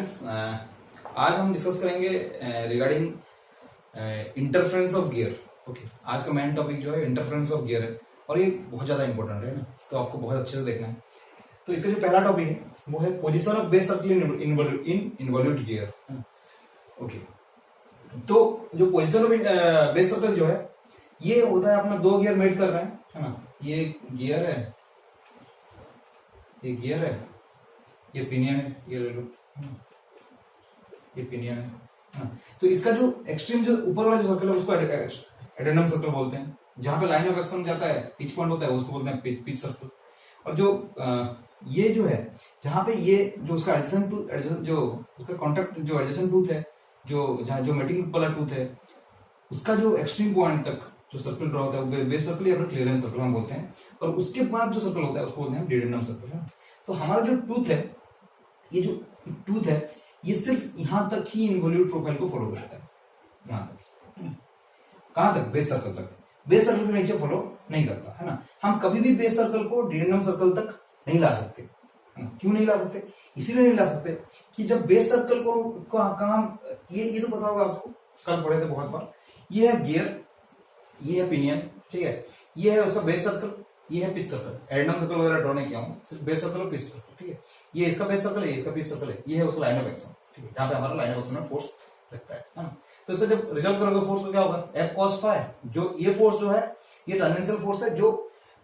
Friends, आज हम discuss करेंगे regarding interference of gear. Okay, आज का मेन टॉपिक जो है इंटरफ्रेंस ऑफ गियर है और ये बहुत ज्यादा इंपॉर्टेंट है ना, तो आपको बहुत अच्छे से देखना है। तो इसका जो पहला टॉपिक है वो है position of base circle in involute gear. Okay, तो जो पोजीशन ऑफ बेस सर्कल जो है ये होता है अपना दो गियर मेट कर रहे हैं, है ना। ये गियर है, ये गियर है, ये पिनियन है, ये ले लो, ये पिनियन है। तो इसका जो एक्सट्रीम जो ऊपर वाला जो सर्कल है उसको एडेंडम सर्कल बोलते हैं। जहां पे लाइन ऑफ एक्शन जाता है, पिच पॉइंट होता है, उसको बोलते हैं पिच सर्कल। और जो ये जो है जहां पे ये जो उसका एडजेसेंट टूथ, जो उसका कॉन्टेक्ट जो एडजेसेंट टूथ है, जो जहां जो मेटिंग वाला टूथ है, उसका जो एक्सट्रीम पॉइंट तक जो सर्कल ड्रॉ होता है बेस सर्कल या फिर क्लियरेंस सर्कल हम बोलते हैं। और उसके बाद जो सर्कल होता है उसको बोलते हैं डेडेंडम सर्कल। तो हमारा जो टूथ है, ये जो टूथ है ये सिर्फ यहां तक ही इन्वॉल्यूट प्रोफाइल को फॉलो करता है, यहां तक। कहां तक? बेस सर्कल तक। बेस सर्कल के नीचे फॉलो नहीं करता, है ना। हम कभी भी बेस सर्कल को डेडेंडम सर्कल तक नहीं ला सकते। क्यों नहीं ला सकते? इसीलिए नहीं ला सकते कि जब बेस सर्कल को काम ये तो पता होगा आपको, कल पढ़े थे बहुत बार। ये है गियर, ये है पिनियन, ठीक है। ये है उसका बेस सर्कल, ये है पिच सर्कल। एडेंडम सर्कल वगैरह ड्रॉ नहीं किया हूं, सिर्फ बेस सर्कल और पिच सर्कल, ठीक है। ये इसका बेस सर्कल है, ये इसका पिच सर्कल है, ये है उसका लाइन ऑफ एक्शन, ठीक है, जहां पे हमारा लाइन ऑफ एक्शन में फोर्स लगता है ना। तो इसका जब रिजल्ट करोगे फोर्स को क्या होगा? F cos phi। जो ये फोर्स जो है ये टेंजेंशियल फोर्स है जो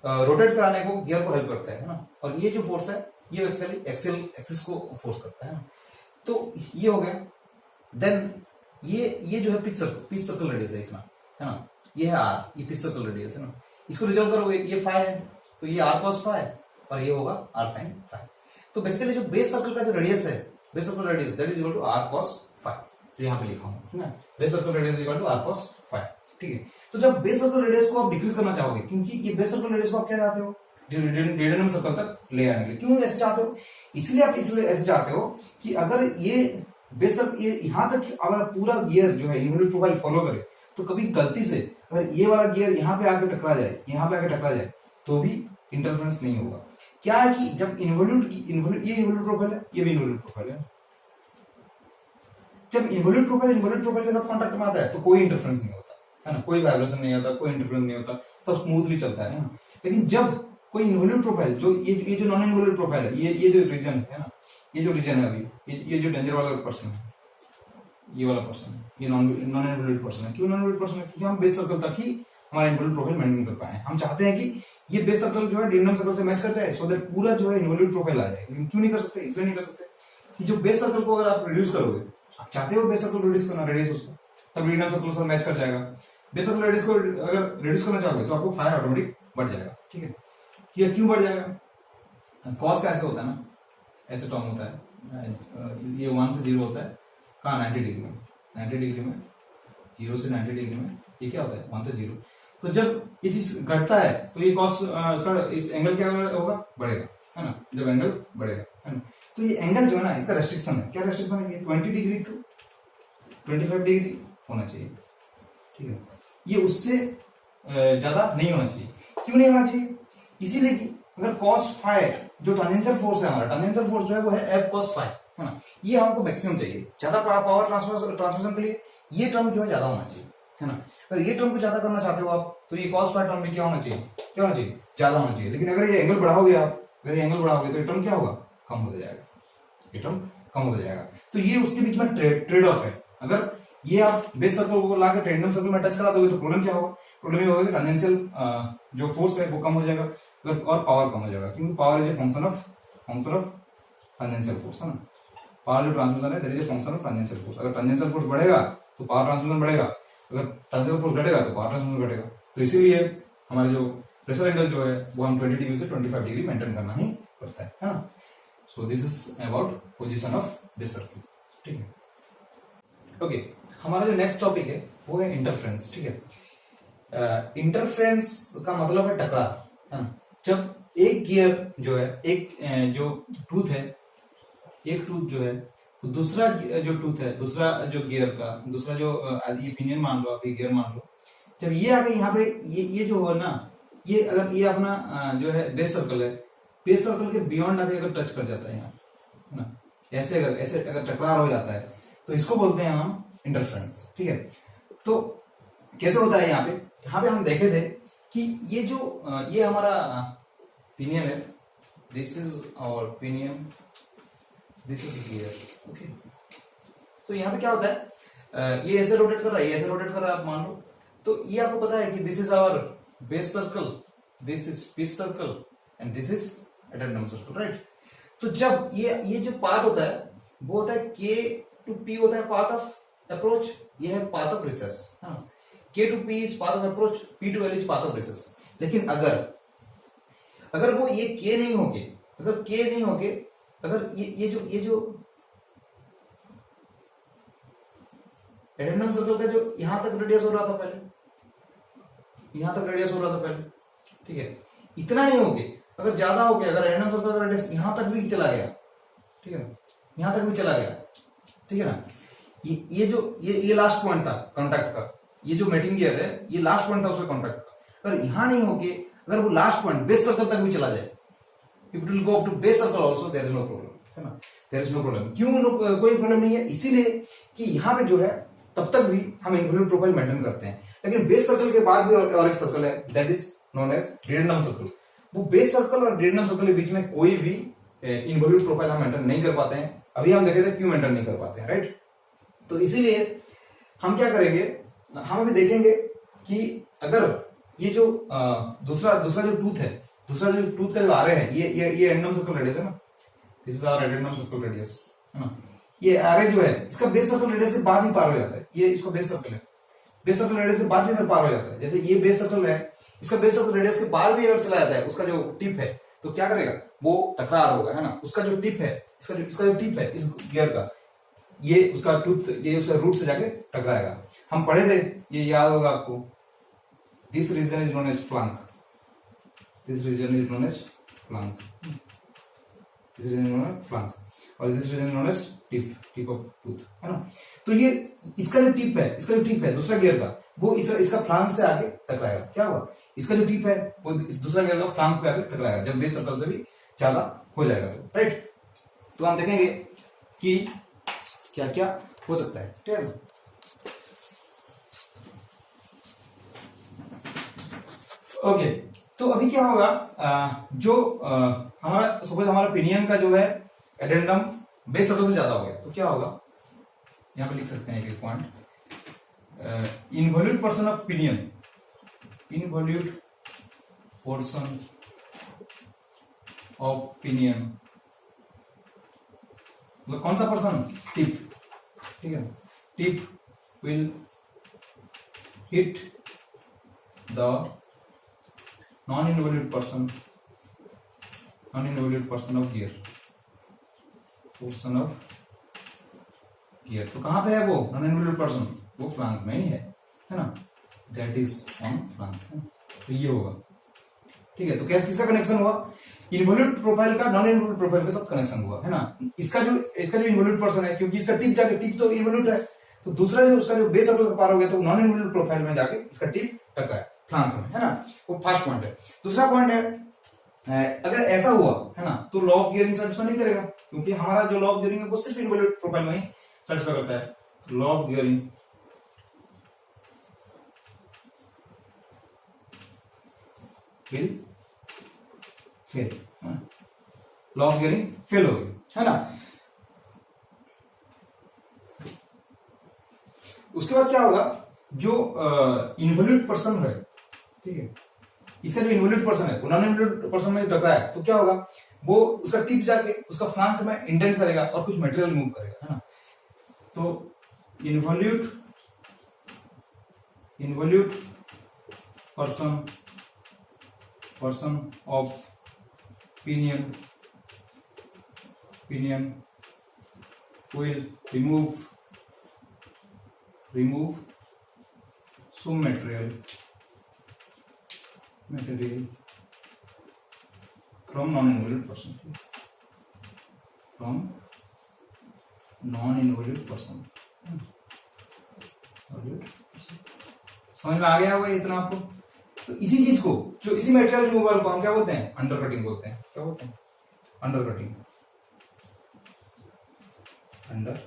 रोटेट कराने को गियर को हेल्प करता है ना। और ये जो फोर्स है ये बेसिकली एक्सिस को फोर्स करता है ना। तो ये हो गया। देन ये जो है पिच सर्कल रेडियस है इतना, है ना। ये है R, ये पिच सर्कल रेडियस है ना। इसको रिजल्व करोगे ये फाई है, तो ये R cos phi और ये होगा R sin phi। तो बेसिकली जो बेस सर्कल का जो रेडियस है, base circle radius that is equal to R cos phi। तो यहाँ पे लिखा हूं, ठीक है, base circle radius equal to R cos phi, ठीक है। तो जब बेस सर्कल रेडियस को आप डिक्रीज करना चाहोगे, क्योंकि ये बेस सर्कल रेडियस को आप क्या चाहते हो? डेडेंडम सर्कल तक ले आने के लिए। क्यों ऐसे चाहते हो? इसलिए आप इसलिए ऐसे चाहते हो कि अगर ये बेस सर्कल ये यहां तक अगर पूरा गियर जो है इन्वॉल्यूट प्रोफाइल फॉलो करे, तो कभी गलती से अगर ये वाला गियर यहाँ पे आके टकरा जाए, यहाँ पे आके टकरा जाए, तो भी इंटरफेरेंस नहीं होगा। क्या है कि जब ये इन्वॉल्यूट प्रोफाइल है, ये भी इन्वॉल्यूट प्रोफाइल है। जब इन्वॉल्यूट प्रोफाइल के साथ कॉन्टेक्ट में आता है तो कोई इंटरफेरेंस नहीं होता, है ना। कोई वाइब्रेशन नहीं होता, कोई इंटरफेरेंस नहीं होता, सब स्मूथली चलता है ना। लेकिन जब कोई इन्वॉल्यूट प्रोफाइल जो ये जो नॉन इन्वॉल्यूट प्रोफाइल है, ये जो रीजन है ना, ये जो रीजन है अभी, ये जो डेंजर वाला पर्सन है, ये वाला पर्सन, ये नॉन इन्वॉल्यूट पर्सन है। क्यों नॉन इन्वॉल्यूट पर्सन है? क्योंकि हम बेस सर्कल तक ही हमारा इन्वॉल्यूट प्रोफाइल मेंटेन कर पाए। हम चाहते हैं कि ये बेस सर्कल जो है डेडेंडम सर्कल से मैच कर जाए, सो दैट पूरा जो है इन्वॉल्यूट प्रोफाइल आ जाए। लेकिन क्यों नहीं कर सकते? इसलिए नहीं कर सकते कि जो बेस सर्कल को अगर आप रिड्यूस करोगे, आप चाहते हो बेस सर्कल रिड्यूस करना, रेडियस उसको, तब डेडेंडम सर्कल से मैच कर जाएगा। बेस सर्कल रेडियस को अगर रिड्यूस करना चाहोगे तो आपको फाई ऑटोमेटिक बढ़ जाएगा, ठीक है। ये क्यों बढ़ जाएगा? कॉस का ऐसे होता है ना, ऐसे टर्म होता है, ये 1 से 0 होता है, कहाँ 90 डिग्री में, 90 डिग्री में, 0 से 90 डिग्री में ये क्या होता है? 1 से 0। तो जब ये चीज घटता है तो ये कॉस इसका इस एंगल क्या होगा? बढ़ेगा, है ना। जब एंगल बढ़ेगा, है ना, तो ये एंगल जो है ना, इसका रेस्ट्रिक्शन है। क्या रेस्ट्रिक्शन है? ये 20 डिग्री टू 25 डिग्री होना चाहिए, ठीक है। ये उससे ज्यादा नहीं होना चाहिए। क्यों नहीं होना चाहिए? इसीलिए कि अगर cos phi जो टेंजेंशियल फोर्स है, हमारा टेंजेंशियल फोर्स जो है वो है F cos phi, है ना। ये हमको मैक्सिमम चाहिए, ज्यादा पावर ट्रांसमिशन के लिए ये टर्म जो है ज्यादा होना चाहिए, है ना। अगर ये टर्म को ज्यादा करना चाहते हो आप, तो ये cos phi टर्म भी क्या होना चाहिए? क्या होना चाहिए? ज्यादा होना चाहिए। लेकिन अगर ये एंगल बढ़ाओगे आप, अगर ये एंगल बढ़ाओगे तो ये टर्म क्या होगा? कम होता जाएगा, ये टर्म कम होता जाएगा। तो ये उसके बीच में ट्रेड ऑफ है। अगर ये आप बेस सर्कल को लाके डेडेंडम सर्कल में टच करा दोगे तो प्रॉब्लम क्या होगा? प्रॉब्लम ये होगा कि टेंजेंशियल जो फोर्स है वो कम हो जाएगा और पावर कम हो जाएगा, क्योंकि power is a function of tangential force, है ना। पावर जो ट्रांसमिशन है that is a function of tangential force. अगर टेंजेंशियल फोर्स बढ़ेगा तो पावर ट्रांसमिशन बढ़ेगा, अगर टेंजेंशियल फोर्स घटेगा तो पावर ट्रांसमिशन घटेगा। तो इसीलिए हमारे जो प्रेशर एंगल जो है वो हम 20 डिग्री से 25 डिग्री मेंटेन करना ही पड़ता है ना। So this is about position of base circle, ठीक है। ओके, हमारा जो नेक्स्ट टॉपिक है वो है इंटरफ्रेंस, ठीक है। इंटरफ्रेंस का मतलब है टकराव, है ना। जब एक गियर जो है, एक जो टूथ है, एक टूथ जो है, तो दूसरा जो टूथ है, दूसरा जो गियर का, दूसरा जो ये पिनियन मान लो, आप ये गियर मान लो, जब ये आगे यहाँ पे ये जो हो ना, ये अगर ये अपना जो है बेस सर्कल है, बेस सर्कल के बियॉन्ड आगे अगर टच कर जाता है यहाँ, है ना, ऐसे अगर टकरार हो जाता है तो इसको बोलते हैं हम इंटरफ्रेंस। ठीक है, तो कैसे होता है यहाँ पे हम देखे थे कि ये जो ये हमारा पिनियन है, this is our pinion, this is here. Okay, तो यहाँ पे क्या होता है, ये ऐसे रोटेट कर रहा है, ये ऐसे रोटेट कर रहा है, आप मान लो। तो ये आपको पता है कि this is our base circle, this is pitch circle and this is addendum circle, right. तो जब ये जो पाथ होता है वो होता है K to P होता है पाथ ऑफ अप्रोच, ये है path of recess. K to P is path of approach, P to L is path of recess. लेकिन अगर वो ये K नहीं होके, अगर ये जो एडेंडम सर्कल का जो यहां तक रेडियस हो रहा था पहले, ठीक है, इतना नहीं हो गया, अगर ज्यादा हो गया, अगर एडेंडम सर्कल का रेडियस यहां तक भी चला गया, ठीक है, यहां तक भी चला गया, ठीक है ना, ये लास्ट पॉइंट था कॉन्टैक्ट का, ये जो मेटिंग गियर है ये लास्ट पॉइंट था उसका कॉन्टैक्ट का। अगर यहां नहीं होके अगर वो लास्ट पॉइंट बेस सर्कल तक भी चला जाए, it will go up to base circle also, there is no problem, है ना, देयर इज नो प्रॉब्लम। क्यों कोई प्रॉब्लम नहीं है? इसीलिए कि यहां पे जो है तब तक भी हम इन्वॉल्यूट प्रोफाइल मेंटेन करते हैं, लेकिन बेस सर्कल के बाद भी और एक सर्कल है, that is known as dedendum circle. वो बेस सर्कल और डेडेंडम सर्कल के बीच में कोई भी इन्वॉल्यूट प्रोफाइल हम मेंटेन नहीं कर पाते हैं। अभी हम देखे थे क्यों मेंटेन नहीं कर पाते हैं, राइट। तो इसीलिए हम क्या करेंगे, हम अभी देखेंगे कि अगर ये जो दूसरा जो टूथ है, का जो आरे है, ये एडेंडम सर्कल रेडियस है ना, this is our addendum circle radius, है ना। ये आरे जो है इसका बेस सर्कल रेडियस के बाद ही पार हो जाता है, ये इसको बेस सर्कल है, बेस सर्कल रेडियस के बाद भी अगर पार हो जाता है, जैसे ये बेस सर्कल है, इसका बेस सर्कल रेडियस के पार भी अगर चला जाता है, उसका जो टिप है, तो क्या करेगा, वो टकरार होगा, है ना। उसका जो टिप है, इसका जो टिप है इस गियर का, ये उसका टूथ, ये उसका रूट से जाके टकराएगा। हम पढ़े थे, ये याद होगा आपको, this region is known as flank, this region is known as flank, this region is known as flank, और this region is known as tip of tooth, है ना। तो ये इसका जो टिप है दूसरा गियर का, वो इसका फ्लैंक से आगे टकराएगा। क्या हुआ, इसका जो टिप है वो दूसरा गियर का फ्लैंक पे आगे टकराएगा, जब बेस सर्कल से भी ज्यादा हो जाएगा, तो राइट। तो हम देखेंगे कि क्या क्या हो सकता है, ठीक है। ओके, तो अभी क्या होगा, जो हमारा सपोज हमारा पिनियन का जो है एडेंडम बेस सर्कल से ज्यादा हो गया, तो क्या होगा, यहां पे लिख सकते हैं एक point, involute portion of pinion, involute portion of pinion, मतलब कौन सा पर्सन, टिप, ठीक है, tip will hit the non involute person of gear, portion of gear. तो कहां पे है वो नॉन इनवॉल्यूट पर्सन, वो फ्लैंक में ही है ना, दैट इज ऑन फ्लैंक। तो ये होगा, ठीक है। तो क्या किसका कनेक्शन हुआ, इन्वॉल्यूट प्रोफाइल का नॉन इन्वॉल्यूट प्रोफाइल के साथ कनेक्शन हुआ, है ना। इसका जो इन्वॉल्यूट पर्सन है, क्योंकि इसका टिप तो इन्वॉल्यूट है, तो दूसरा जो उसका जो बेस सर्कल पार हो गया, तो नॉन इन्वॉल्यूट प्रोफाइल में जाके इसका टिप टकराया फ्लैंक में, है ना। वो फर्स्ट पॉइंट है। दूसरा पॉइंट है, अगर ऐसा हुआ, है ना, तो लॉ ऑफ गियरिंग सेटिस्फाई नहीं करेगा, क्योंकि हमारा जो लॉ ऑफ गियरिंग है वो सिर्फ इन्वॉल्यूट प्रोफाइल में ही सेटिस्फाई करता है। Law of gearing will fail, law of gearing fail हो गई, है ना। उसके बाद क्या होगा, जो इन्वॉल्यूट पर्सन है, ठीक है, इसका जो इन्वॉल्यूट पर्सन है वो नॉन इन्वॉल्यूट पर्सन में टकराया, तो क्या होगा, वो उसका टिप जाके उसका फ्लैंक में इंडेंट करेगा और कुछ मटेरियल मूव करेगा, है ना। तो involute person of pinion will remove some material from non-involute person, समझ में आ गया होगा इतना आपको। तो इसी चीज को, जो इसी मटेरियल रिमूवल को हम क्या बोलते हैं, अंडरकटिंग बोलते हैं। क्या बोलते हैं, undercutting. Under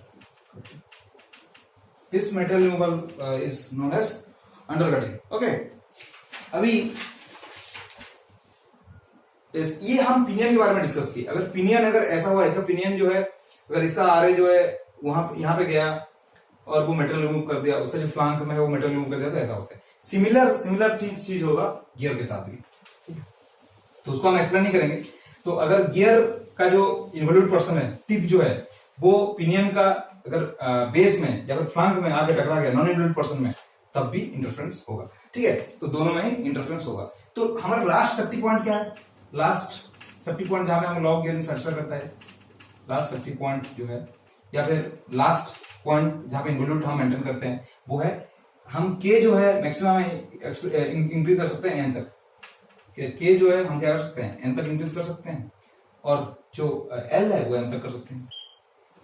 this material removal is known as undercutting. Okay, अभी ये हम पिनियन के बारे में डिस्कस किए। अगर पिनियन अगर ऐसा हुआ, इसका पिनियन जो है अगर इसका आरे जो है वहां यहाँ पे गया और वो मेटेरियल रिमूव कर दिया, उसका जो फ्लांक में है वो मेटेरियल रिमूव कर दिया, तो ऐसा होता है। सिमिलर चीज होगा गियर के साथ भी, तो उसको हम एक्सप्लेन नहीं करेंगे। तो अगर गियर का जो इन्वॉल्यूट पोर्शन है, टिप जो है वो पिनियन का अगर बेस में या फिर फ्लांक में आके टकरा गया नॉन इन्वॉल्यूट पोर्शन में, तब भी इंटरफेरेंस होगा। ठीक है, तो दोनों में ही इंटरफेरेंस होगा। तो हमारा लास्ट सेफ्टी पॉइंट क्या है? लास्ट सेफ्टी पॉइंट जहां पे हम लॉग गियर सेटिस्फाई करता है, लास्ट सेफ्टी पॉइंट जो है या फिर लास्ट पॉइंट जहां पे इन्वॉल्यूट हम मेंटेन करते हैं, वो है हम के जो है मैक्सिमम इंक्रीज कर सकते हैं एन तक। के जो है हम क्या कर सकते हैं, एन तक इंक्रीज कर सकते हैं, और जो एल है वो एम तक कर सकते हैं।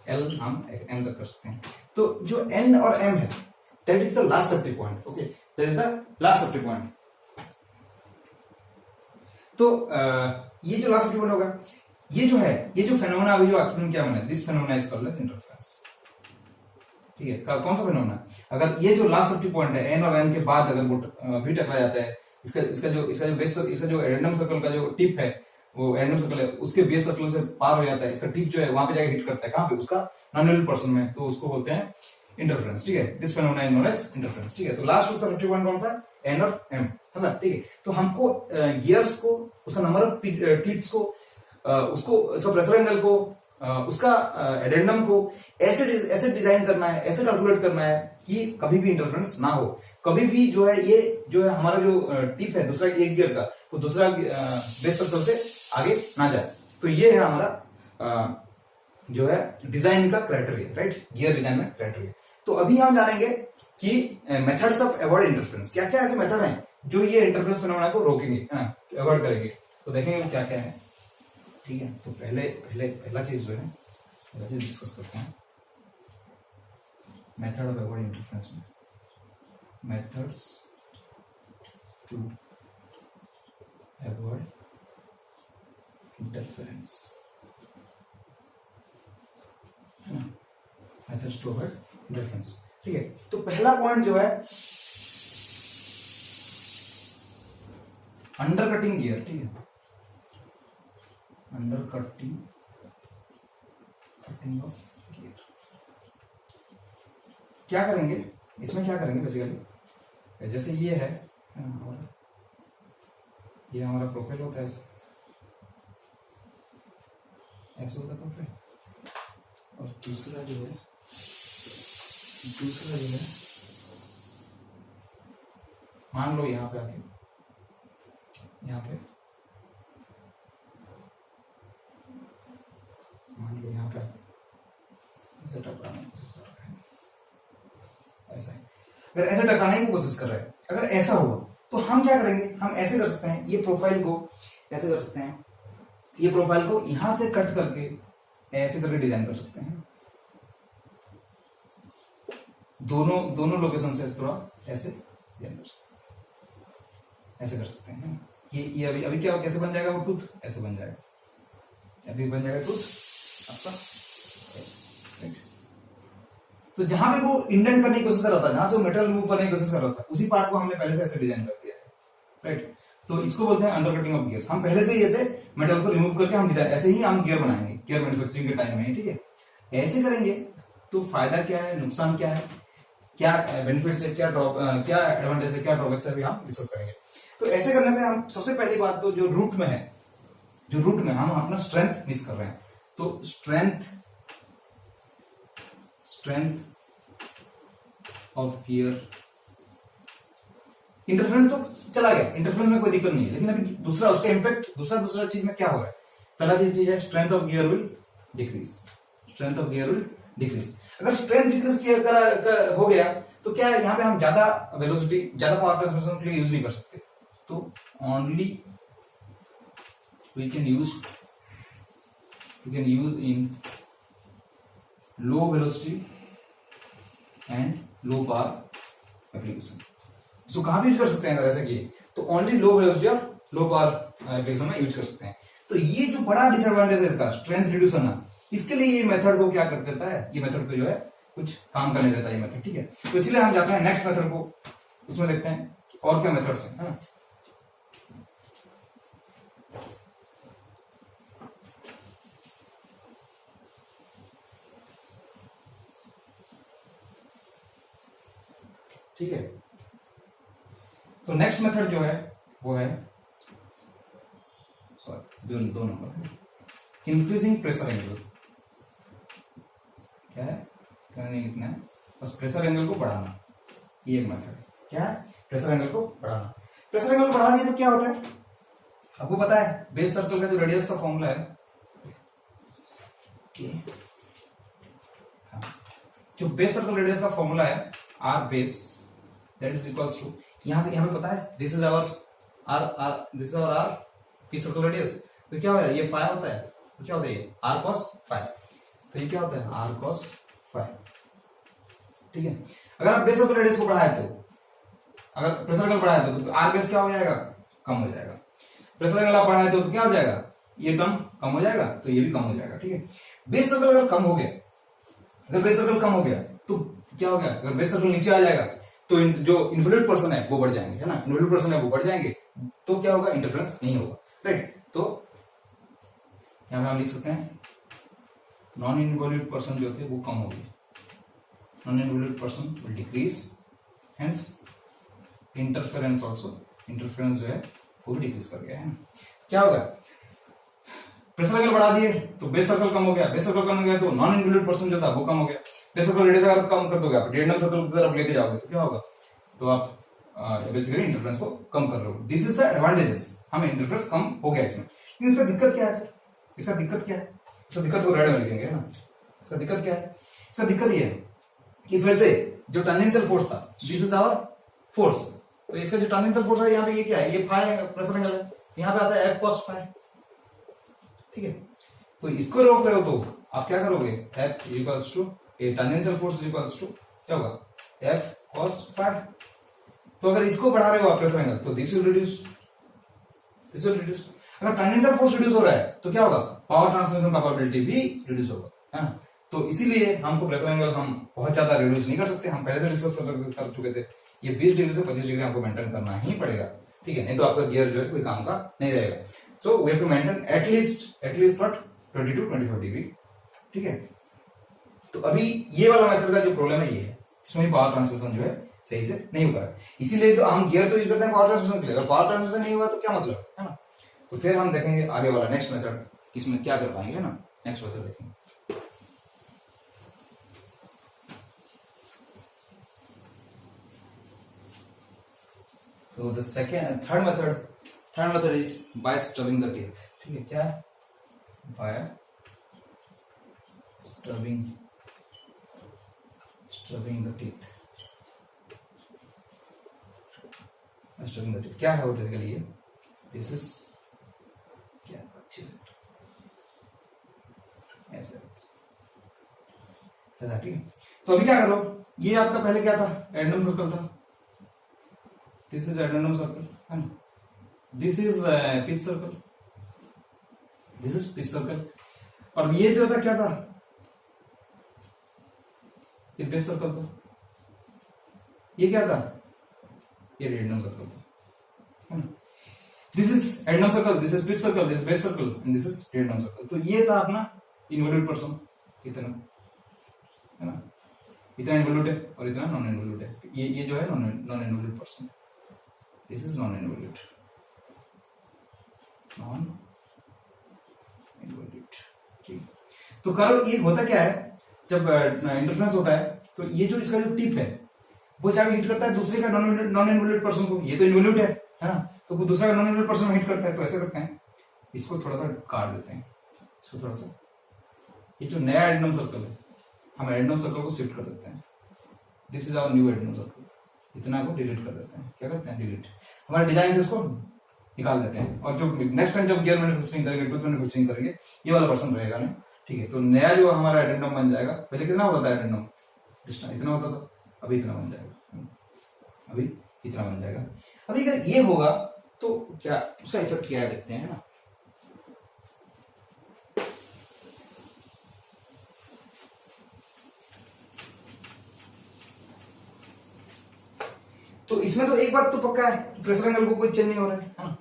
एल हम एम तक कर सकते हैं। तो जो एन और एम है, that is the last safety point. Okay, that is the last safety point. तो ये जो लास्ट सेफ्टी पॉइंट होगा, ये जो है, ये जो फेनोमेना अभी जो एक्सप्लेन किया हमने, this phenomena is called as interference. ठीक है, कौन सा फेनोमेना? अगर ये जो लास्ट सेफ्टी पॉइंट है एन और एन के बाद अगर वो भी टकरा जाता है, इसका जो बेस, इसका जो एडेंडम सर्कल का जो टिप है, वो एडेंडम सर्कल है, उसके बेस सर्कल से पार हो जाता है, इसका टिप जो है वहां पे जाके हिट करता है, कहां पे? उसका नॉन इन्वॉल्यूट पोर्शन में, तो उसको बोलते हैं इंटरफेरेंस। ठीक है, this phenomena is known as interference. ठीक है, तो लास्ट सेफ्टी पॉइंट कौन सा है? एन और एम, है ना? ठीक है, तो हमको गियर्स को, उसका नंबर ऑफ टिप्स को, उसको, उसका प्रेशर एंगल को, उसका एडेंडम को ऐसे डिजाइन करना है, ऐसे कैलकुलेट करना है कि कभी भी इंटरफेरेंस ना हो। कभी भी जो है ये जो है हमारा जो टिप है दूसरा एक गियर का, वो दूसरा बेस सर्कल से आगे ना जाए। तो ये है हमारा जो है डिजाइन का क्राइटेरिया, राइट? गियर डिजाइन में क्राइटेरिया। तो अभी हम जानेंगे कि मेथड्स ऑफ अवॉइड इंटरफेरेंस, क्या क्या ऐसे मेथड हैं जो ये इंटरफेरेंस फिनोमेना को रोकेंगे, अवॉइड करेंगे। तो देखेंगे क्या क्या है। ठीक है, तो पहला चीज जो है, पहला चीज डिस्कस करते हैं मेथड ऑफ अवॉइड इंटरफेरेंस में। Methods to avoid interference, methods to avoid interference. ठीक है, तो पहला पॉइंट जो है अंडर कटिंग गियर। ठीक है, अंडर कटिंग ऑफ गियर। क्या करेंगे इसमें, क्या करेंगे बेसिकली, जैसे ये है हमारा, ये हमारा प्रोफाइल होता है, ऐसे होता है प्रोफाइल, और दूसरा जो है मान लो यहां पे आके, यहां पे मान लो यहां पे ऐसे टकराने की कोशिश कर रहा है, ऐसा है। अगर ऐसे टकराने की कोशिश कर रहा है, अगर ऐसा हुआ तो हम क्या करेंगे, हम ऐसे कर सकते हैं, ये प्रोफाइल को ऐसे कर सकते हैं, ये प्रोफाइल को यहां से कट करके ऐसे करके डिजाइन कर सकते हैं, दोनों लोकेशन से थोड़ा ऐसे डिजाइन कर सकते हैं, ऐसे कर सकते हैं। ये अभी क्या, कैसे बन जाएगा वो टूथ, ऐसे बन जाएगा, अभी बन जाएगा टूथ आपका। तो जहां पे वो इंडेंट करने की कोशिश कर रहा था, जहां से वो मेटल रिमूव करने की कोशिश कर रहा था, उसी पार्ट को हमने पहले से ऐसे डिजाइन कर दिया है, राइट? तो इसको बोलते हैं अंडर कटिंग ऑफ गियर्स। हम पहले से ही ऐसे मेटल को रिमूव करके हम डिजाइन, ऐसे ही हम गियर बनाएंगे गियर मैन्युफैक्चरिंग के टाइम में। ठीक है, ऐसे करेंगे तो फायदा क्या है, नुकसान क्या है, क्या बेनिफिट्स है, क्या एडवांटेज है, क्या ड्रॉबैक्स है, अभी हम डिस्कस करेंगे। तो ऐसे करने से हम सबसे पहली बात तो जो रूट में है, जो रूट में हम अपना स्ट्रेंथ मिस कर रहे हैं। तो स्ट्रेंथ ऑफ गियर, इंटरफेरेंस तो चला गया, इंटरफेरेंस में कोई दिक्कत नहीं है, लेकिन अभी दूसरा उसका इम्पैक्ट दूसरा चीज में क्या हो रहा है। पहला चीज है strength of gear will decrease, strength of gear will decrease. अगर स्ट्रेंथ डिक्रीज हो गया तो क्या है, यहाँ पे हम ज्यादा वेलोसिटी, ज्यादा पावर ट्रांसमिशन के लिए यूज नहीं कर सकते। तो only we can use in low velocity and low power application. इसको कहां भी यूज कर सकते हैं अगर ऐसा किए तो ओनली लो वेलोसिटी और लो पावर एप्लीकेशन में यूज कर सकते हैं। तो ये जो बड़ा डिसएडवांटेज है इसका, स्ट्रेंथ रिड्यूस होना, इसके लिए ये मेथड को क्या कर देता है, ये मेथड को जो है कुछ काम करने देता है ये मेथड, ठीक है। तो इसीलिए हम जाते हैं नेक्स्ट मेथड को, उसमें देखते हैं और क्या मेथड्स हैं, है ना। ठीक है, तो नेक्स्ट मेथड जो है वो है, सॉरी दो नंबर है, इंक्रीजिंग प्रेशर एंगल। क्या है, इतना नहीं लिखना है, बस प्रेशर एंगल को बढ़ाना, ये एक मेथड है। क्या है, प्रेशर एंगल को बढ़ाना। प्रेशर एंगल बढ़ा दिया तो क्या होता है, आपको पता है बेस सर्कल का जो रेडियस का फॉर्मूला है, जो बेस सर्कल रेडियस का फॉर्मूला है R base that is equals to, यहां से यहां पे पता है this is our this is our R P circle radius, तो क्या होता है ये फाइव होता है, तो क्या होता है ये आर कॉस फाइव, तो ये क्या होता है आर कॉस फाइव, ठीक है। अगर आप बेस सर्कल रेडियस को बढ़ाए तो, अगर प्रेशर एंगल बढ़ाए तो आर बेस क्या हो जाएगा, कम हो जाएगा। प्रेशर एंगल आप बढ़ाए तो क्या हो जाएगा, ये टर्म कम हो जाएगा, तो ये भी कम हो जाएगा, ठीक है। बेस सर्कल अगर कम हो गया, अगर बेस सर्कल कम हो गया तो क्या हो गया, अगर बेस सर्कल नीचे आ जाएगा तो जो इन्वॉल्यूट पर्सन है वो बढ़ जाएंगे, है ना, इन्वॉल्यूट पर्सन है वो बढ़ जाएंगे, तो क्या होगा, इंटरफेरेंस नहीं होगा, राइट। तो यहां पे हम लिख सकते हैं नॉन इन्वॉल्यूट पर्सन जो थे वो कम हो गए, non involute person will decrease, hence interference also, interference जो है वो भी डिक्रीज कर गया है। क्या होगा, प्रेशर एंगल बढ़ा दिए तो बेस सर्कल कम हो गया, बेस सर्कल कम हो गया तो नॉन इन्वॉल्यूट पर्सन जो था वो कम हो गया। बेस सर्कल रेडियस अगर कम कर दोगे आप, रेडियम सर्कल की तरफ लेके जाओगे तो क्या होगा, तो आप बेसिकली इंटरफेरेंस को कम कर रहे हो। दिस इज द एडवांटेजेस, हमें इंटरफेरेंस कम हो गया इसमें। लेकिन इसका दिक्कत क्या है, इसका दिक्कत क्या है, इसका दिक्कत को रेड में लिखेंगे, है ना। इसका दिक्कत क्या है, इसका दिक्कत ये है कि फिर से जो टेंजेंशियल फोर्स था, दिस इज आवर फोर्स, तो इसका जो टेंजेंशियल फोर्स है यहाँ पे ये क्या है, ये फाई प्रेशर एंगल है, यहाँ पे आता है एफ कॉस फाई, ठीक है। तो इसको रोक रहे हो तो आप क्या करोगे, F equals to a tangential force equals to क्या होगा, एफ कॉस फाई। तो अगर इसको बढ़ा रहे हो आप प्रेशर एंगल तो this will reduce, this will reduce. अगर टेंजेंशियल फोर्स रिड्यूस हो रहा है तो क्या होगा, पावर ट्रांसमिशन कैपेबिलिटी भी रिड्यूस होगा, है ना। तो इसीलिए हमको प्रेशर एंगल हम बहुत ज्यादा रिड्यूस नहीं कर सकते, हम पहले से डिस्कस कर चुके थे, ये 20 डिग्री से 25 डिग्री आपको मेंटेन करना ही पड़ेगा, ठीक है, नहीं तो आपका गियर जो है कोई काम का नहीं रहेगा। So we have to maintain at least what 20 to 25 degree, ठीक है। तो अभी ये वाला मेथड का जो प्रॉब्लम है ये है, इसमें पावर ट्रांसमिशन जो है सही से नहीं हो पा रहा है, इसीलिए तो हम गियर तो यूज करते हैं पावर ट्रांसमिशन के लिए। अगर पावर ट्रांसमिशन नहीं हुआ तो क्या मतलब है ना। तो फिर हम देखेंगे आगे वाला नेक्स्ट मेथड, इसमें क्या कर पाएंगे ना, नेक्स्ट मेथड देखेंगे। So the third method is by stubbing the teeth, ठीक है, क्या है, by stubbing the teeth, stubbing the teeth क्या है वो बेसिकली ये, दिस इज क्या ऐसे, ठीक है। तो अभी क्या करो, ये आपका पहले क्या था, एडनम सर्कल था, दिस इज एडेनम सर्कल, है ना, this is pitch circle, this is pitch circle, और ये जो था क्या था, ये बेस सर्कल था, ये क्या था, ये रेडियम सर्कल था, है ना। This is addendum circle, this is pitch circle, this is base circle and this is radium circle. तो ये था अपना इन्वॉल्यूट पर्सन, इतना, है ना, इतना इन्वॉल्यूट है और इतना नॉन इन्वॉल्यूट है, ये जो है non involute person, this is non involute, ठीक। तो करो ये होता क्या है, जब इंटरफेरेंस होता है तो ये जो इसका जो टिप है वो चाहे हिट करता है दूसरे का नॉन इन्वॉल्यूट पर्सन को, ये तो इन्वॉल्यूट है ना, तो वो दूसरा का नॉन इन्वॉल्यूट पर्सन हिट करता है, तो ऐसे करते हैं, इसको थोड़ा सा काट देते हैं, इसको थोड़ा सा, ये जो नया एडेनम सर्कल है हम एडेनम सर्कल को शिफ्ट कर देते हैं, this is our new addendum circle, इतना को डिलीट कर देते हैं, क्या करते हैं, डिलीट, हमारे डिजाइन से इसको निकाल देते हैं, और जो नेक्स्ट टाइम जब गियर मैन्युफैक्चरिंग करेंगे, टूथ मैन्युफैक्चरिंग करेंगे, ये वाला पर्सन रहेगा नहीं, ठीक है। तो नया जो हमारा एडेंडम बन जाएगा, पहले कितना होता था एडेंडम, इतना होता था, अभी इतना बन जाएगा, अभी इतना बन जाएगा। अभी अगर ये होगा तो क्या उसका इफेक्ट क्या है देखते हैं, है ना। तो इसमें तो एक बात तो पक्का है कि प्रेशर एंगल को कोई चेंज नहीं हो रहा है ना।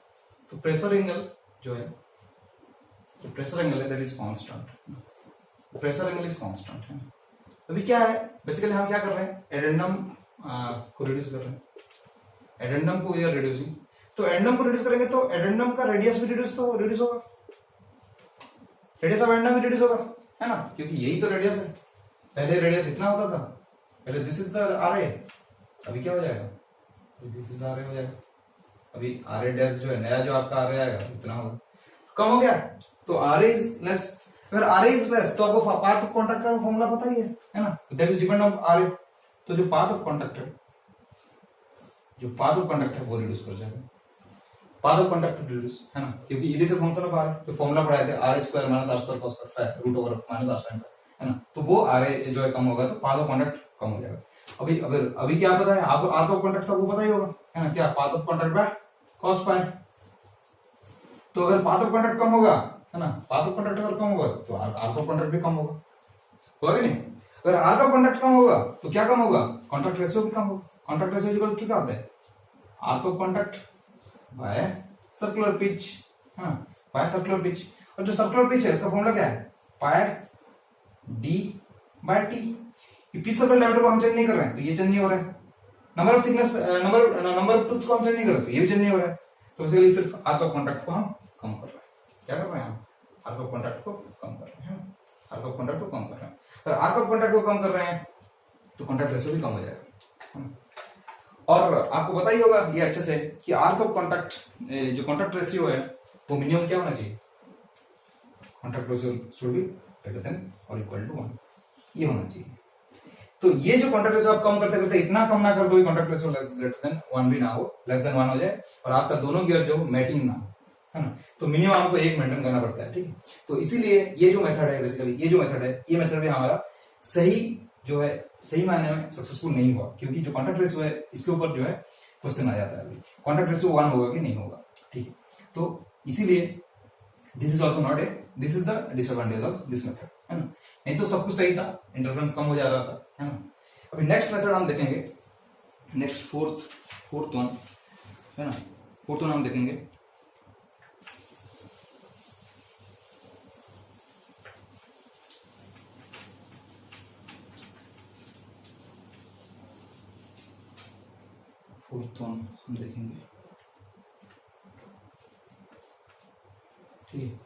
तो प्रेशर एंगल जो है, तो प्रेशर एंगल है that is constant, pressure angle is constant है। अभी क्या है, बेसिकली हम क्या कर रहे हैं, एडेंडम को रिड्यूस कर रहे हैं, एडेंडम को वी आर रिड्यूसिंग। तो एडेंडम को रिड्यूस करेंगे तो एडेंडम का रेडियस भी रिड्यूस होगा, रेडियस ऑफ एडेंडम भी रिड्यूस होगा, है ना, क्योंकि यही तो रेडियस है। पहले रेडियस इतना होता था, पहले this is the R A, अभी क्या हो जाएगा, दिस इज आर ए हो जाएगा। अभी आर ए डैश जो है, नया जो आपका आर ए आएगा इतना होगा, कम हो गया। तो आर ए इज लेस, अगर आर ए इज लेस तो आपको पाथ ऑफ कॉन्टैक्ट का फॉर्मूला पता ही है ना, that is depend on R A. तो जो पाथ ऑफ कॉन्टैक्ट है, जो पाथ ऑफ कॉन्टैक्ट है वो रिड्यूस कर जाएगा, पाथ ऑफ कॉन्टैक्ट रिड्यूस, है ना, क्योंकि it is a function of R, जो फॉर्मूला पढ़ाए थे R square minus R square cos square root over minus R sine, है ना, तो वो आर ए जो है कम होगा, तो पाथ ऑफ कॉन्टैक्ट कम हो जाएगा। अभी क्या पता है आपको, आर्क ऑफ कॉन्टैक्ट आपको पता ही होगा, है ना, क्या path of contact by cos pi. तो अगर पाथ ऑफ कॉन्टैक्ट कम होगा, है ना, पाथ ऑफ कॉन्टैक्ट अगर कम होगा तो आर्क ऑफ कॉन्टैक्ट भी कम होगा कि नहीं। अगर आर्क ऑफ कॉन्टैक्ट कम होगा तो क्या कम होगा, कॉन्टैक्ट रेशियो भी कम होगा। कॉन्टैक्ट रेशियो इक्वल टू क्या होता है, arc of contact by circular pitch, हाँ, बाय सर्कुलर पिच। और जो सर्कुलर पिच है इसका फॉर्मूला क्या है, pi D by T. Pitch circle diameter को हम चेंज नहीं कर रहे हैं तो ये चेंज नहीं हो रहा है, number of thickness number of tooth को हम चेंज नहीं कर रहे तो ये भी चेंज नहीं हो रहा है। तो बेसिकली सिर्फ आर्क ऑफ कॉन्टैक्ट को हम कम कर रहे हैं। क्या कर रहे हैं हम, आर्क ऑफ कॉन्टैक्ट को कम कर रहे हैं, आर्क ऑफ कॉन्टैक्ट को कम कर रहे हैं। अगर आर्क ऑफ कॉन्टैक्ट को कम कर रहे हैं तो कॉन्टैक्ट रेशियो भी कम हो जाएगा। और आपको पता ही होगा ये अच्छे से कि आर्क ऑफ कॉन्टैक्ट, जो कॉन्टैक्ट रेशियो है वो मिनिमम क्या होना चाहिए, contact ratio should be greater than और इक्वल टू 1, ये होना चाहिए। तो ये जो कॉन्टैक्ट रेशियो आप कम करते करते इतना कम ना कर दो, contact ratio less greater than 1 भी ना हो, लेस देन 1 हो जाए और आपका दोनों गियर जो मैटिंग ना हो, है ना, तो मिनिमम आपको एक मेंटेन करना पड़ता है, ठीक है। तो इसीलिए ये जो मेथड है, बेसिकली ये जो मेथड है, ये मेथड भी हमारा सही जो है, सही मायने में सक्सेसफुल नहीं हुआ, क्योंकि जो कॉन्टैक्ट रेशियो है इसके ऊपर जो है क्वेश्चन आ जाता है, अभी कॉन्टैक्ट रेशियो 1 होगा कि नहीं होगा, ठीक है। तो इसीलिए this is also not a, this is the disadvantage of this method, है ना। नहीं तो सब कुछ सही था, इंटरफेरेंस कम हो जा रहा था, है ना। अभी नेक्स्ट मेथड हम देखेंगे, नेक्स्ट फोर्थ वन, है ना, फोर्थ वन हम देखेंगे। फोर्थ वन हम देखेंगे, ठीक है।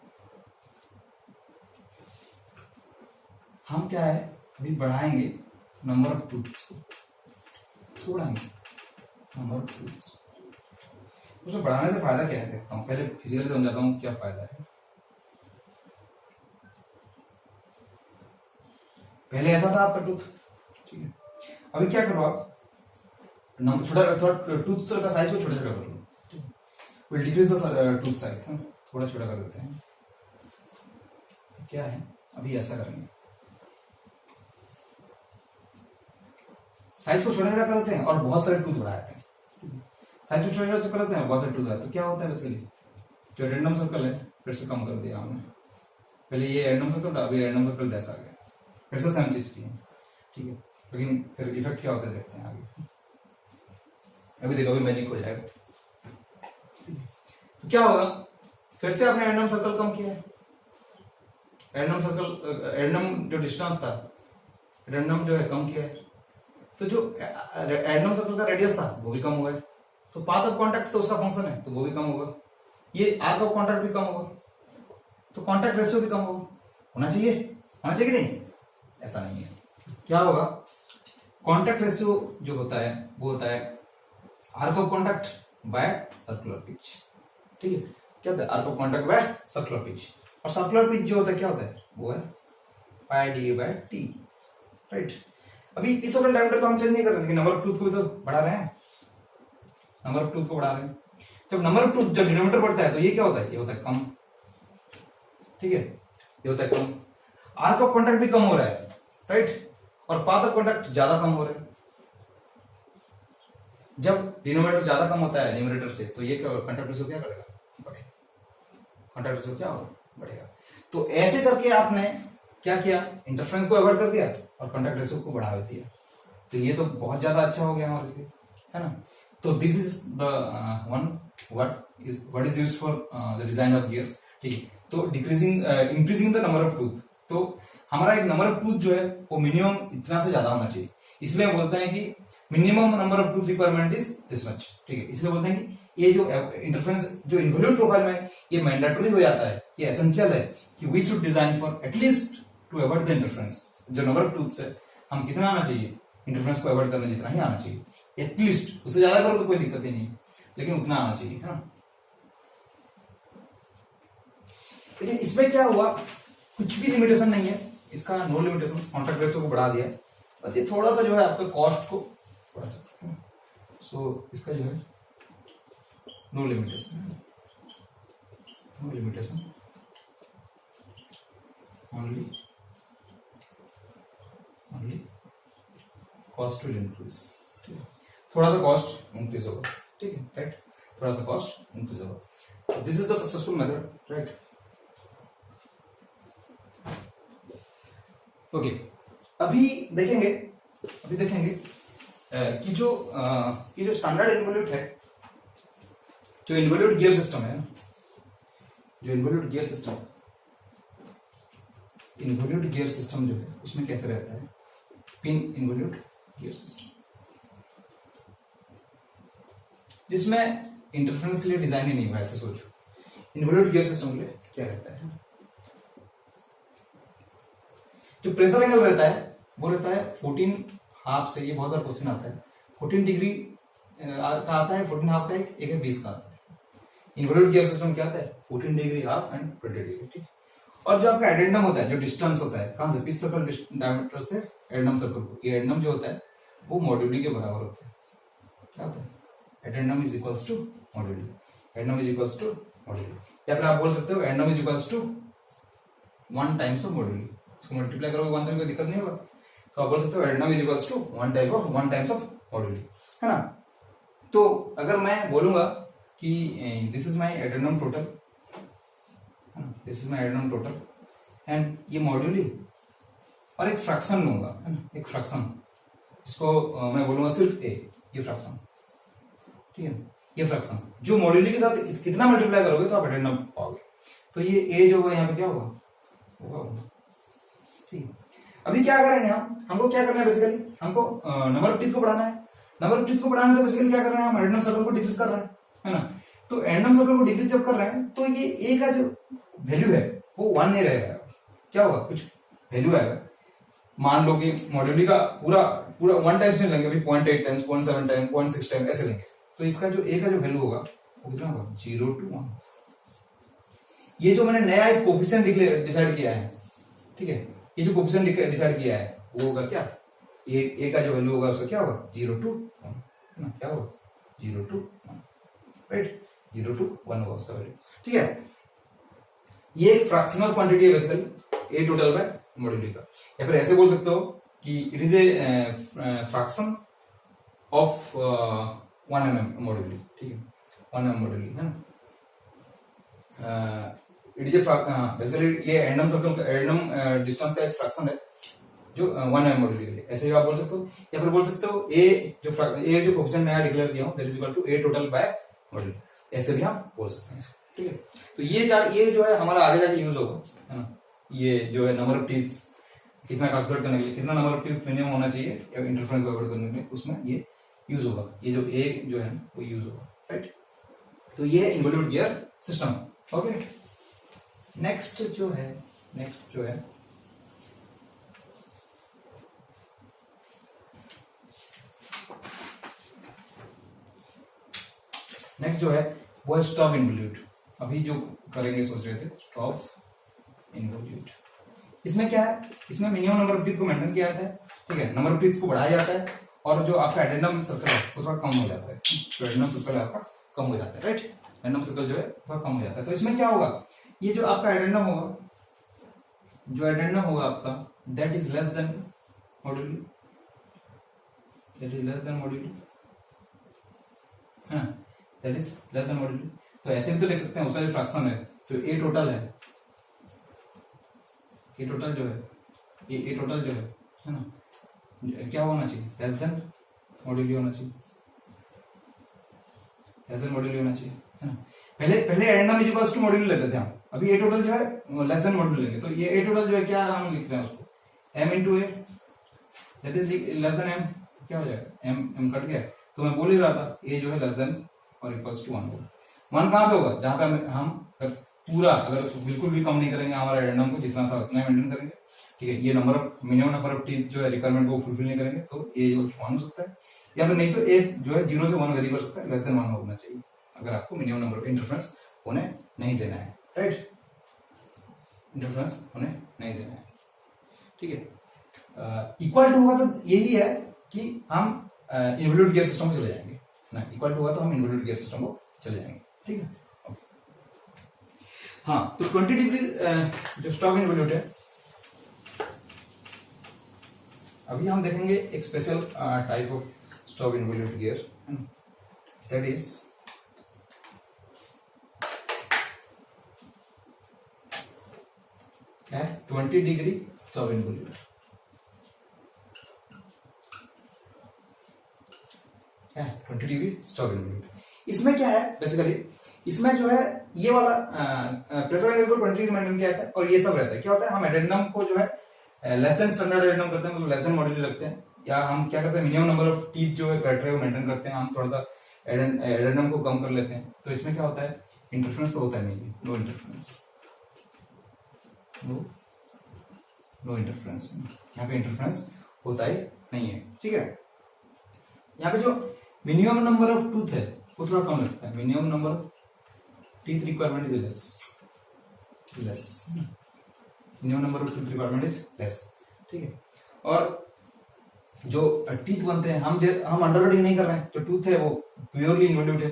हम क्या है, अभी बढ़ाएंगे नंबर ऑफ टूथ्स को बढ़ाएंगे, नंबर ऑफ टूथ्स। उसमें बढ़ाने से फायदा क्या है देखता हूं, पहले फिजिकली समझाता हूं क्या फायदा है। पहले ऐसा था आपका टूथ, ठीक है। अभी क्या करो आप, छोटा थोड़ा टूथ का साइज को छोटा छोटा कर लो, ठीक है। Will decrease the tooth size, थोड़ा छोटा कर देते हैं। तो क्या है, अभी ऐसा करेंगे, साइज को छोटा छोटा कर देते हैं और बहुत सारे टूथ बढ़ा देते हैं। साइज को छोटा छोटा कर देते हैं, बहुत सारे टूथ बढ़ाते हैं, तो क्या होता है बेसिकली, जो एडेंडम सर्कल है फिर से कम कर दिया हमने। पहले ये एडेंडम सर्कल था, अभी एडेंडम सर्कल जैसा आ गया, फिर से सेम चीज की है, ठीक है। लेकिन फिर इफेक्ट क्या होता है देखते हैं आगे। अभी देखो, अभी मैजिक हो जाएगा, तो क्या होगा, फिर से आपने एडेंडम सर्कल कम किया है। एडेंडम सर्कल, एडेंडम जो डिस्टेंस था, एडेंडम जो है कम किया है, तो जो एडेंडम सर्कल का रेडियस था वो भी कम हुआ है। तो पाथ ऑफ कांटेक्ट तो उसका फंक्शन है, तो वो भी कम होगा। ये आर्क ऑफ कांटेक्ट भी कम होगा, तो कांटेक्ट रेशियो भी कम होना चाहिए कि नहीं, ऐसा नहीं है। क्या होगा, कांटेक्ट रेशियो जो होता है वो होता है arc of contact by circular pitch, ठीक है। क्या होता है, arc of contact by circular pitch, और सर्कुलर पिच जो होता है क्या होता है, वो है pi D by T, right. अभी पिच सर्कल डायमीटर तो हम चेंज नहीं कर रहे, लेकिन नंबर ऑफ टूथ को भी तो बढ़ा रहे हैं, नंबर ऑफ टूथ को बढ़ा रहे हैं। जब नंबर ऑफ टूथ, जब डिनोमिनेटर बढ़ता है तो ये क्या होता है, ये होता है कम, ठीक है, ये होता है कम। आर्क ऑफ कांटेक्ट भी कम हो रहा है, राइट, और पाथ ऑफ कांटेक्ट ज्यादा कम हो रहा है। जब डिनोमिनेटर ज्यादा कम होता है न्यूमरेटर से, तो ये कांटेक्ट रेशियो क्या करेगा, बढ़ेगा, कांटेक्ट रेशियो क्या होगा, बढ़ेगा। तो ऐसे करके आपने क्या किया, इंटरफ्रेंस को अवॉइड कर दिया और कांटेक्ट रेशियो को बढ़ा दिया। तो ये तो बहुत ज्यादा अच्छा हो गया हमारे लिए, है ना। तो this is the one what is used for the design of gears, ठीक है। तो decreasing increasing the number of tooth, तो हमारा एक नंबर ऑफ टूथ जो है वो मिनिमम इतना से ज्यादा होना चाहिए, इसलिए हम बोलते हैं कि minimum number of tooth requirement is this much, ठीक है। इसलिए बोलते हैं कि ये जो इंटरफेरेंस जो इन्वोल्यूट प्रोफाइल में ये मैंडेटरी हो जाता है, ये एसेंशियल है कि we should design for at least to avoid the interference. जो नंबर ऑफ टूथ है हम कितना आना चाहिए इंटरफेरेंस को अवॉइड करने जितना ही आना चाहिए, एटलीस्ट, उससे ज्यादा करो तो कोई दिक्कत ही नहीं, लेकिन उतना आना चाहिए, है ना। लेकिन इसमें क्या हुआ, कुछ भी लिमिटेशन नहीं है इसका, नो लिमिटेशन, कॉन्ट्रैक्ट रेशो को बढ़ा दिया, बस ये थोड़ा सा जो है आपके कॉस्ट को बढ़ा सकते हैं। सो इसका जो है no limitation, no limitation only cost will increase, ठीक है, थोड़ा सा कॉस्ट इंक्रीज होगा, ठीक है, राइट, थोड़ा सा कॉस्ट इंक्रीज होगा। This is the successful method, right. Okay, अभी देखेंगे कि जो स्टैंडर्ड इन्वोल्यूट है, जो इन्वोल्यूट गियर सिस्टम है, जो इन्वोल्यूट गियर सिस्टम जो है उसमें कैसे रहता है, पिन इन्वोल्यूट गियर सिस्टम, जिसमें इंटरफेरेंस के लिए डिजाइन ही नहीं हुआ, ऐसे सोचो इन्वोल्यूट गियर सिस्टम के लिए क्या रहता है। जो प्रेशर एंगल रहता है वो रहता है 14 हाफ से, ये बहुत बार क्वेश्चन आता है, 14 डिग्री का आता है, 14 हाफ का एक है 20 का आता है। इन्वोल्यूट गियर सिस्टम क्या आता है, 14 डिग्री हाफ एंड 20 डिग्री, ठीक। और जो आपका एडेंडम होता है, जो डिस्टेंस होता है कहां से, पिच सर्कल डायमीटर से एडेंडम सर्कल को, ये एडेंडम जो होता है वो मॉड्यूली के बराबर होता है। क्या होता है, addendum is equals to module, addendum is equals to module, या फिर आप बोल सकते हो addendum is equals to 1 times of module, इसको मल्टीप्लाई करोगे 1 तो कोई दिक्कत नहीं होगा, तो आप बोल सकते हो addendum is equals to 1 times of module, है ना। तो अगर मैं बोलूंगा कि this is my addendum total, this is my addendum total and ये मॉड्यूली, और एक फ्रैक्शन लूंगा, है ना, एक फ्रैक्शन, इसको मैं बोलूंगा सिर्फ ए, ये फ्रैक्शन, ठीक है, ये फ्रैक्शन जो मॉड्यूली के साथ कितना मल्टीप्लाई करोगे तो आप एडेंडम पाओगे, तो ये ए जो होगा यहाँ पे क्या होगा, ठीक है। अभी क्या करेंगे हमको क्या करना है, बेसिकली हमको नंबर ऑफ टीथ को बढ़ाना है, नंबर ऑफ टीथ को बढ़ाना है, तो बेसिकली क्या कर रहे हैं हम, एडेंडम सर्कल को डिक्रीज कर रहे हैं, है ना। तो एडेंडम सर्कल को डिक्रीज जब कर रहे हैं तो ये ए का जो वैल्यू है वो 1 नहीं रहेगा, क्या होगा, कुछ वैल्यू आएगा। मान लो कि मॉड्यूली का पूरा 1 टाइम्स नहीं लेंगे, अभी 0.8 टाइम्स, 0.7 टाइम, 0.6 टाइम ऐसे लेंगे, तो इसका जो ए का जो वैल्यू होगा वो कितना होगा, 0 to 1। ये जो मैंने नया एक कोफिशिएंट डिसाइड किया है, ठीक है, ये जो कोफिशिएंट डिसाइड किया है वो होगा क्या, ए का जो वैल्यू होगा उसका क्या होगा, 0 to 1, है ना, क्या होगा 0 to 1, राइट, 0 to 1 होगा उसका वैल्यू, ठीक है। ये एक फ्रैक्शनल क्वांटिटी है बेसिकली, ए टोटल बाय मॉड्यूली का, या फिर ऐसे बोल सकते हो कि it is a fraction of 1 mm मॉड्यूली, ठीक है, 1 mm मॉड्यूली, है ना। इट इज बेसिकली ये एंडम सर्कल का एंडम डिस्टेंस का एक फ्रैक्शन है जो 1 mm मॉड्यूली के लिए, ऐसे ही आप बोल सकते हो, या फिर बोल सकते हो ए जो कोफिशिएंट नया डिक्लेयर किया हूं that is equal to A total by module, ऐसे भी आप बोल सकते हैं इसको, ठीक है। तो ये जो है हमारा आगे जाके यूज होगा, है ना, ये जो है नंबर ऑफ टीथ्स कितना कैलकुलेट करने के लिए, कितना नंबर ऑफ टीथ मिनिमम होना चाहिए इंटरफेरेंस को अवॉइड करने के लिए, उसमें ये यूज होगा, ये जो ए जो है वो यूज होगा, राइट। तो ये involute gear system, okay. Next जो है नेक्स्ट जो है वो है स्टॉप इन्वोल्यूट। अभी जो करेंगे सोच रहे थे स्टॉप इन्वोल्यूट। इसमें क्या है, इसमें मिनिमम नंबर ऑफ टीथ को मेंटेन किया जाता है, ठीक है, नंबर ऑफ टीथ को बढ़ाया जाता है, और जो आपका एडेंडम सर्कल है वो थोड़ा कम हो जाता है, जो एडेंडम सर्कल है आपका कम हो जाता है, राइट, एडेंडम सर्कल जो है थोड़ा कम हो जाता है। तो इसमें क्या होगा, ये जो आपका एडेंडम होगा, जो एडेंडम होगा आपका that is less than module, that is less than module, है, that is less than module. तो ऐसे भी तो लिख सकते हैं, उसका जो फ्रैक्शन है जो ए टोटल है, ए टोटल जो है ना, क्या होना चाहिए, लेस देन मॉड्यूली होना चाहिए, लेस देन मॉड्यूल होना चाहिए, है ना। पहले पहले addendum is equals to module लेते थे हम, अभी ए टोटल जो है लेस देन मॉड्यूल लेंगे। तो ये ए टोटल जो है क्या हम लिख रहे हैं उसको m into A, that is less then m। तो क्या हो जाएगा, m कट गया। तो मैं बोल ही रहा था ए जो है लेस देन और इक्वल्स टू 1 होगा। 1 कहाँ पे होगा, जहां पे हम पूरा अगर बिल्कुल भी कम नहीं करेंगे हमारा एडेंडम को, जितना था उतना मेंटेन करेंगे, ठीक है। ये number of minimum number of teeth जो है रिक्वायरमेंट को फुलफिल नहीं करेंगे तो ए जो 1 हो सकता है, या फिर नहीं तो ए जो है 0 से 1 वेरी कर सकता है, लेस देन 1 होना चाहिए अगर आपको मिनिमम नंबर ऑफ इंटरफ्रेंस होने नहीं देना है, राइट। इंटरफ्रेंस होने नहीं देना है, ठीक है। इक्वल टू होगा तो यही है कि हम इन्वॉल्यूट गियर सिस्टम को चले जाएंगे ना, इक्वल टू होगा तो हम इन्वॉल्यूट गियर सिस्टम को चले जाएंगे, ठीक है। हाँ, तो 20 डिग्री जो स्टॉप इन्वॉल्यूट है, अभी हम देखेंगे एक special type of stop involute gear, that is क्या है, 20 डिग्री स्टॉप इन्वॉल्यूट। क्या है 20 डिग्री स्टॉप इन्वॉल्यूट। इसमें क्या है बेसिकली, इसमें जो है ये वाला प्रेशर एंगल को 20 डिग्री मेंटेन किया जाता है और ये सब रहता है। क्या होता है, हम एडेंडम को जो है लेस देन स्टैंडर्ड एडेंडम करते हैं, मतलब लेस देन मॉड्यूल रखते हैं, या हम क्या करते हैं मिनिमम नंबर ऑफ टीथ जो है क्राइटेरिया को मेंटेन करते हैं, हम थोड़ा सा एडेंडम को कम कर लेते हैं। तो इसमें क्या होता है, इंटरफ्रेंस तो होता है नहीं, नो इंटरफ्रेंस, नो इंटरफ्रेंस, यहाँ पे इंटरफ्रेंस होता ही नहीं है, ठीक है। यहाँ पे जो मिनिमम नंबर ऑफ टूथ है वो थोड़ा कम लगता है, minimum number of teeth requirement is less, minimum number of teeth requirement is less, ठीक है। और जो टीथ बनते हैं, हम अंडरकटिंग नहीं कर रहे हैं, जो टूथ है वो प्योरली इन्वॉल्यूट है,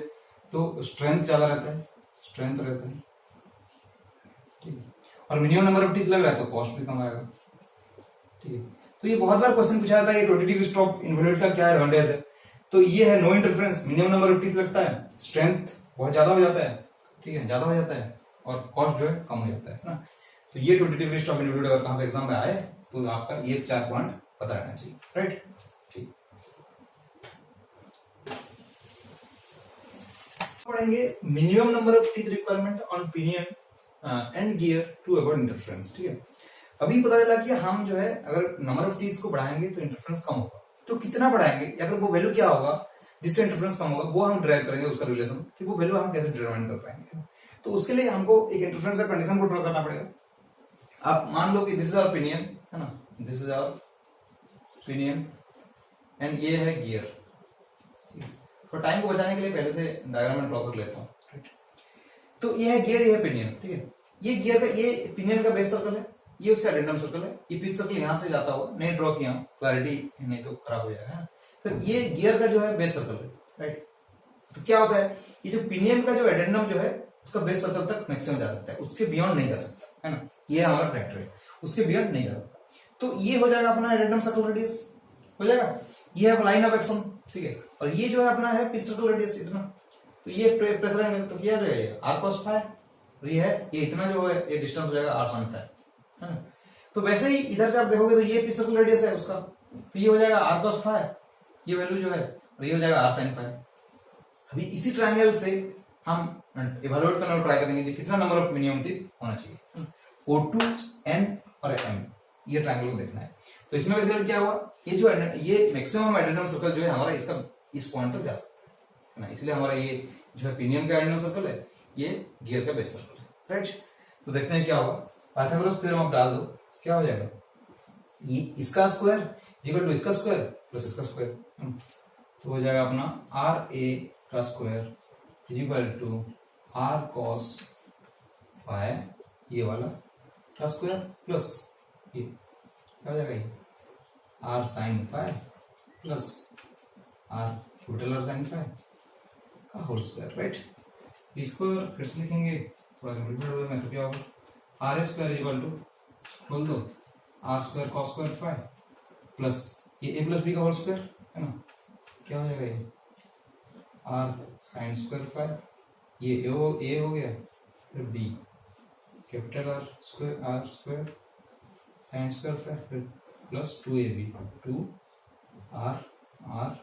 तो स्ट्रेंथ ज्यादा रहता है, स्ट्रेंथ रहता है, ठीक है। और मिनिमम नंबर ऑफ टीथ लग रहा है तो कॉस्ट भी कम आएगा, ठीक है। तो ये बहुत बार क्वेश्चन पूछा जाता है कि 20 डिग्री स्टॉप इन्वॉल्यूट का क्या एडवांटेज है। तो ये है no interference, minimum number of teeth लगता है, स्ट्रेंथ बहुत ज्यादा हो जाता है, ठीक है, ज्यादा हो जाता है, और कॉस्ट जो है कम हो जाता है ना। तो ये 20 डिग्री स्टॉप इन्वॉल्यूट अगर कहां पे एग्जाम में आए तो आपका ये 4 पॉइंट पता रहना चाहिए, राइट, ठीक। पढ़ेंगे minimum number of teeth requirement on pinion and gear to avoid interference, ठीक है। अभी पता चला कि हम जो है अगर नंबर ऑफ टीथ को बढ़ाएंगे तो इंटरफेरेंस कम होगा, तो कितना बढ़ाएंगे या फिर वो वैल्यू क्या होगा जिससे इंटरफेरेंस कम होगा, वो हम ड्राइव करेंगे उसका रिलेशन, कि वो वैल्यू हम कैसे डिटरमाइन कर पाएंगे। तो उसके लिए हमको एक इंटरफेरेंस का कंडीशन को ड्रॉ करना पड़ेगा। आप मान लो कि दिस इज आवर पिनियन, है ना, this is our pinion and ये है गियर। तो टाइम को बचाने के लिए पहले से डायग्राम में ड्रॉ कर लेता हूँ। तो ये है गियर, ये है पिनियन, ठीक है। ये गियर का, ये पिनियन का बेस सर्कल है, ये उसका एडेंडम सर्कल है, ये पिच सर्कल यहां से जाता हुआ, नहीं ड्रॉ किया, क्लैरिटी नहीं तो खराब हो जाएगा। फिर ये गियर का जो है बेस सर्कल है, राइट। तो क्या होता है, ये जो पिनियन का जो एडेंडम जो है उसका बेस सर्कल तक मैक्सिमम जा सकता है, उसके बियॉन्ड नहीं जा सकता, है ना, ये हमारा ट्रैक्टर है, उसके बियॉन्ड नहीं जा सकता। तो ये हो जाएगा अपना एडेंडम सर्कल रेडियस, हो जाएगा। ये है लाइन ऑफ एक्शन, ठीक है। और ये जो है अपना है पिच सर्कल रेडियस इतना, तो ये प्रेशर एंगल, तो क्या हो जाएगा आर कॉस फाई, और ये है ये इतना जो है ये डिस्टेंस हो जाएगा आर साइन फाई, है ना। तो वैसे ही इधर से आप देखोगे तो ये पिच सर्कल रेडियस है उसका, तो ये हो जाएगा आर कॉस फाई, ये वैल्यू जो है, और ये हो जाएगा आर साइन फाई। अभी इसी ट्रायंगल से हम इवैल्यूएट करना ट्राई करेंगे कि कितना नंबर ऑफ मिनिमम टीथ होना चाहिए, O2, N और M, ये ट्रायंगल को देखना है। तो इसमें बेसिकली क्या हुआ, ये जो ये मैक्सिमम एडेंडम सर्कल जो है हमारा इसका इस पॉइंट तक जा सकता है ना, इसलिए हमारा ये जो है पिनियन का एडेंडम सर्कल है, ये गियर का बेस सर्कल है, राइट। तो देखते हैं क्या होगा, पाइथागोरस थ्योरम आप डाल दो, क्या हो जाएगा, ये इसका स्क्वायर इक्वल टू इसका स्क्वायर प्लस इसका स्क्वायर, तो हो जाएगा अपना आर ए का square equal to R cos phi, ये वाला का स्क्वायर प्लस ये क्या हो जाएगा, ये R sine phi plus R capital R sine phi का होल स्क्वायर, राइट। इसको फिर से लिखेंगे थोड़ा सिंपलीफाइड में, तो क्या होगा, आर स्क्वायर इक्वल टू बोल दो R square cos square phi plus ये ए प्लस बी का होल स्क्वायर, है ना, क्या हो जाएगा ये आर साइन स्क्वायर फाई, ये ए हो गया, फिर B capital R square sine square phi, फिर प्लस 2ab, 2 आर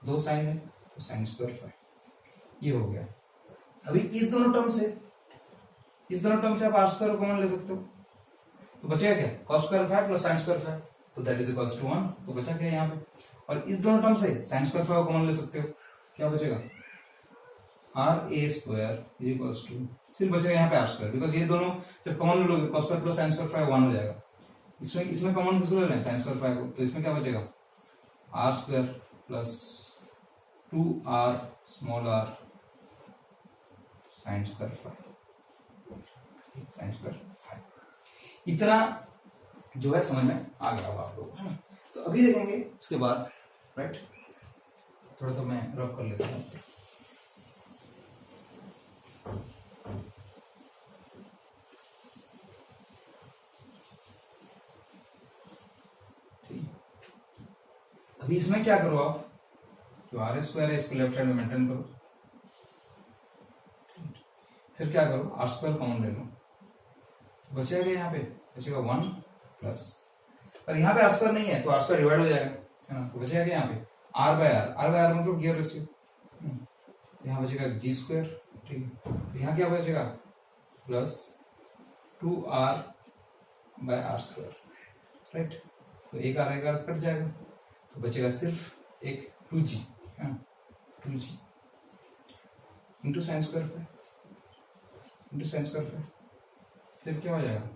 दो साइन है तो साइन स्क्वायर फाई, ये हो गया। अभी इस दोनों टर्म से आप आर स्क्वायर कॉमन ले सकते हो, तो बचेगा क्या, cos square 5 plus sin square 5, तो दैट इज इक्वल्स टू 1, तो बचा क्या यहाँ पे। और इस दोनों टर्म से sin स्क्वायर 5 कॉमन ले सकते हो, क्या बचेगा, R A square equals to, सिर्फ बचेगा यहाँ पे आर स्क्वायर, बिकॉज ये दोनों जब कॉमन ले लोगे cos square plus sin square 5 1 हो जाएगा। इसमें कॉमन किसको ले लें, sin स्क्वायर 5 को, तो इसमें क्या बचेगा, R square plus 2r small r sin square 5, इतना जो है समझ में आ गया होगा आप लोग, है ना। तो अभी देखेंगे इसके बाद, राइट, थोड़ा सा मैं रब कर लेता हूँ। अभी इसमें क्या करो आप, जो आर स्क्वायर है इसको लेफ्ट हैंड में मेंटेन करो, फिर क्या करो, आर स्क्वायर कॉमन ले लो, बचेगा यहाँ पे, बचेगा 1 प्लस, और यहाँ पे आर स्क्वायर नहीं है तो आर स्क्वायर डिवाइड हो जाएगा, है ना, तो बचेगा यहाँ पे आर बाय आर मतलब गियर रेशियो, यहाँ बचेगा जी स्क्वायर, ठीक है, तो यहाँ क्या बचेगा, plus 2r by R square, right, तो एक आर कट जाएगा, तो बचेगा सिर्फ एक 2g, है ना, 2g into sine square 5 into sine square 5, फिर क्या हो जाएगा,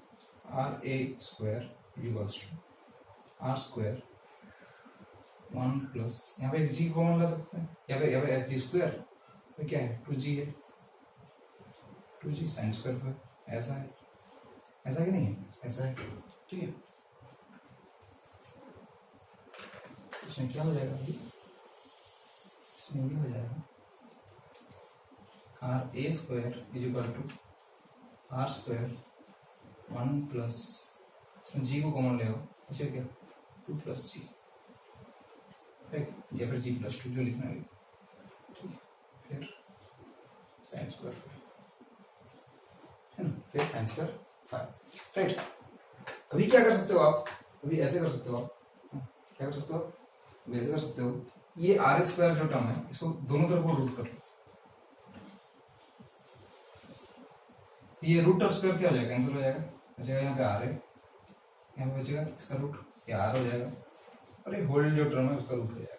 R A square equals to R square 1 plus, यहाँ पे एक जी कॉमन ला सकते हैं, यहाँ पे एस जी स्क्वायर, तो क्या है 2g है, 2g साइन स्क्वायर 5, ऐसा है, ऐसा कि नहीं है, ऐसा है, ठीक है। इसमें क्या हो जाएगा अभी, इसमें ये हो जाएगा R A square is equal to R square 1 plus, इसमें जी को कॉमन ले आओ, अच्छा क्या 2 प्लस जी, राइट, या फिर जी प्लस 2 जो लिखना है, ठीक है, फिर साइन स्क्वायर 5, है ना, फिर साइन स्क्वायर 5, राइट। अभी क्या कर सकते हो आप, अभी ऐसे कर सकते हो आप, क्या कर सकते हो आप, वैसे कर सकते हो, ये आर स्क्वायर जो टर्म है इसको दोनों तरफ को रूट कर लो, ये रूट और स्क्वायर क्या हो जाएगा, कैंसिल हो जाएगा, बचेगा यहाँ पे आर है, यहाँ पे बचेगा इसका रूट, ये आर हो जाएगा, और ये होल जो टर्म है उसका रूट हो जाएगा